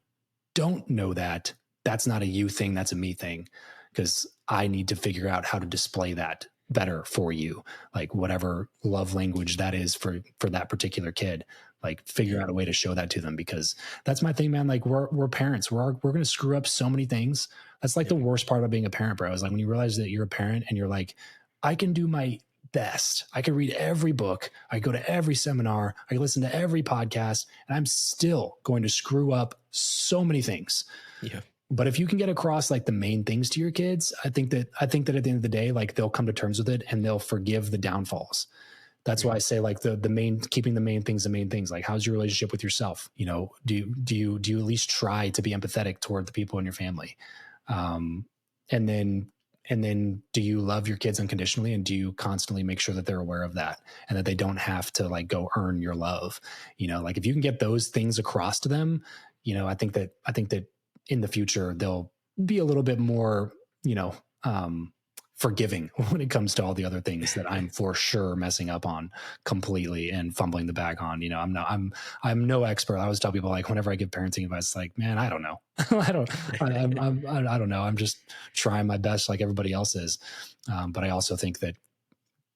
Speaker 1: don't know that, that's not a you thing, that's a me thing, because I need to figure out how to display that better for you, like whatever love language that is for that particular kid. Like, figure out a way to show that to them, because that's my thing, man. Like, we're parents. We're going to screw up so many things. That's like the worst part about being a parent, bro, is like when you realize that you're a parent and you're like, I can do my best. I can read every book. I go to every seminar. I listen to every podcast, and I'm still going to screw up so many things.
Speaker 2: Yeah.
Speaker 1: But if you can get across like the main things to your kids, I think that at the end of the day, like, they'll come to terms with it and they'll forgive the downfalls. That's why I say, like, keeping the main things. Like, how's your relationship with yourself? You know, do you at least try to be empathetic toward the people in your family? And then do you love your kids unconditionally, and do you constantly make sure that they're aware of that and that they don't have to like go earn your love? You know, like, if you can get those things across to them, you know, I think that in the future, they'll be a little bit more, you know, forgiving when it comes to all the other things that I'm for sure messing up on completely and fumbling the bag on. You know, I'm no expert. I always tell people, like, whenever I give parenting advice, like, man, I don't know. I don't know. I'm just trying my best like everybody else is. But I also think that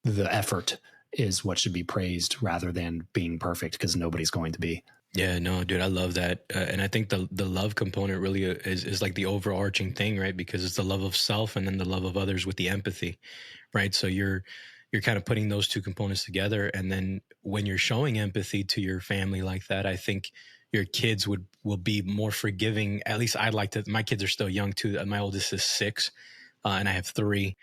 Speaker 1: the effort is what should be praised rather than being perfect, because nobody's going to be.
Speaker 2: Yeah, no, dude, I love that. And I think the love component really is like the overarching thing, right? Because it's the love of self and then the love of others with the empathy, right? So you're kind of putting those two components together. And then when you're showing empathy to your family like that, I think your kids will be more forgiving. At least I'd like to. My kids are still young too. My oldest is 6 and I have 3.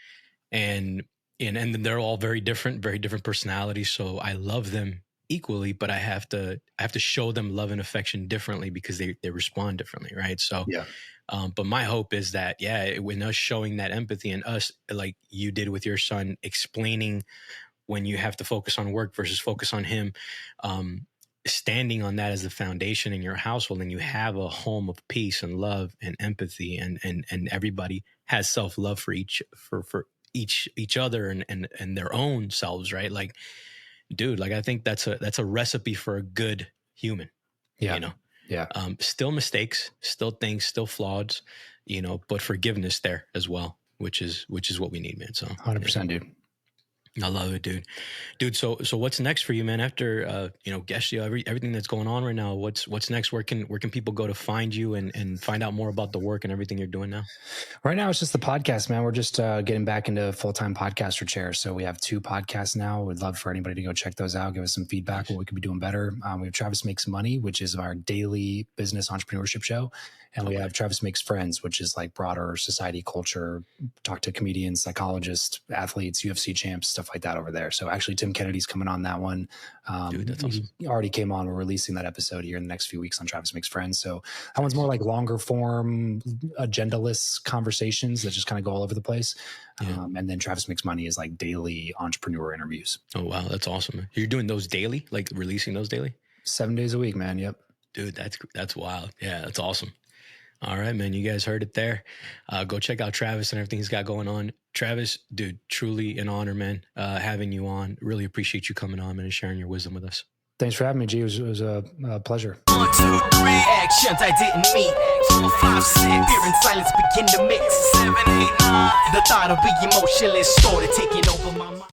Speaker 2: And they're all very different personalities. So I love them equally, but I have to show them love and affection differently because they respond differently, right? So
Speaker 1: Yeah.
Speaker 2: But my hope is that, when us showing that empathy, and us, like you did with your son, explaining when you have to focus on work versus focus on him, standing on that as the foundation in your household, and you have a home of peace and love and empathy, and everybody has self-love for each other and their own selves, right? Like, dude, like, I think that's a recipe for a good human.
Speaker 1: Yeah.
Speaker 2: You know?
Speaker 1: Yeah.
Speaker 2: Still mistakes, still things, still flawed, you know, but forgiveness there as well, which is what we need, man. So
Speaker 1: 100%, dude.
Speaker 2: I love it, dude. So what's next for you, man? After, Guestio, everything that's going on right now, what's next? Where can people go to find you and find out more about the work and everything you're doing now?
Speaker 1: Right now, it's just the podcast, man. We're just getting back into full-time podcaster chair. So we have 2 podcasts now. We'd love for anybody to go check those out. Give us some feedback, what we could be doing better. We have Travis Makes Money, which is our daily business entrepreneurship show. And we have Travis Makes Friends, which is like broader society culture, talk to comedians, psychologists, athletes, UFC champs, stuff stuff like that over there. So actually Tim Kennedy's coming on that one.
Speaker 2: Dude, that's awesome.
Speaker 1: He already came on. We're releasing that episode here in the next few weeks on Travis Makes Friends. So that one's more like longer form, agendaless conversations that just kind of go all over the place.
Speaker 2: Yeah.
Speaker 1: And then Travis Makes Money is like daily entrepreneur interviews.
Speaker 2: Oh, wow. That's awesome. You're doing those daily, like releasing those daily?
Speaker 1: 7 days a week, man. Yep.
Speaker 2: Dude, that's wild. Yeah, that's awesome. All right, man. You guys heard it there. Go check out Travis and everything he's got going on. Travis, dude, truly an honor, man, having you on. Really appreciate you coming on, man, and sharing your wisdom with us.
Speaker 1: Thanks for having me, G. It was a pleasure.
Speaker 3: 1, 2, 3 actions I didn't meet. 4, 5, 6 fear and silence begin to mix. 7, 8, 9 the thought of being emotionless started taking over my mind.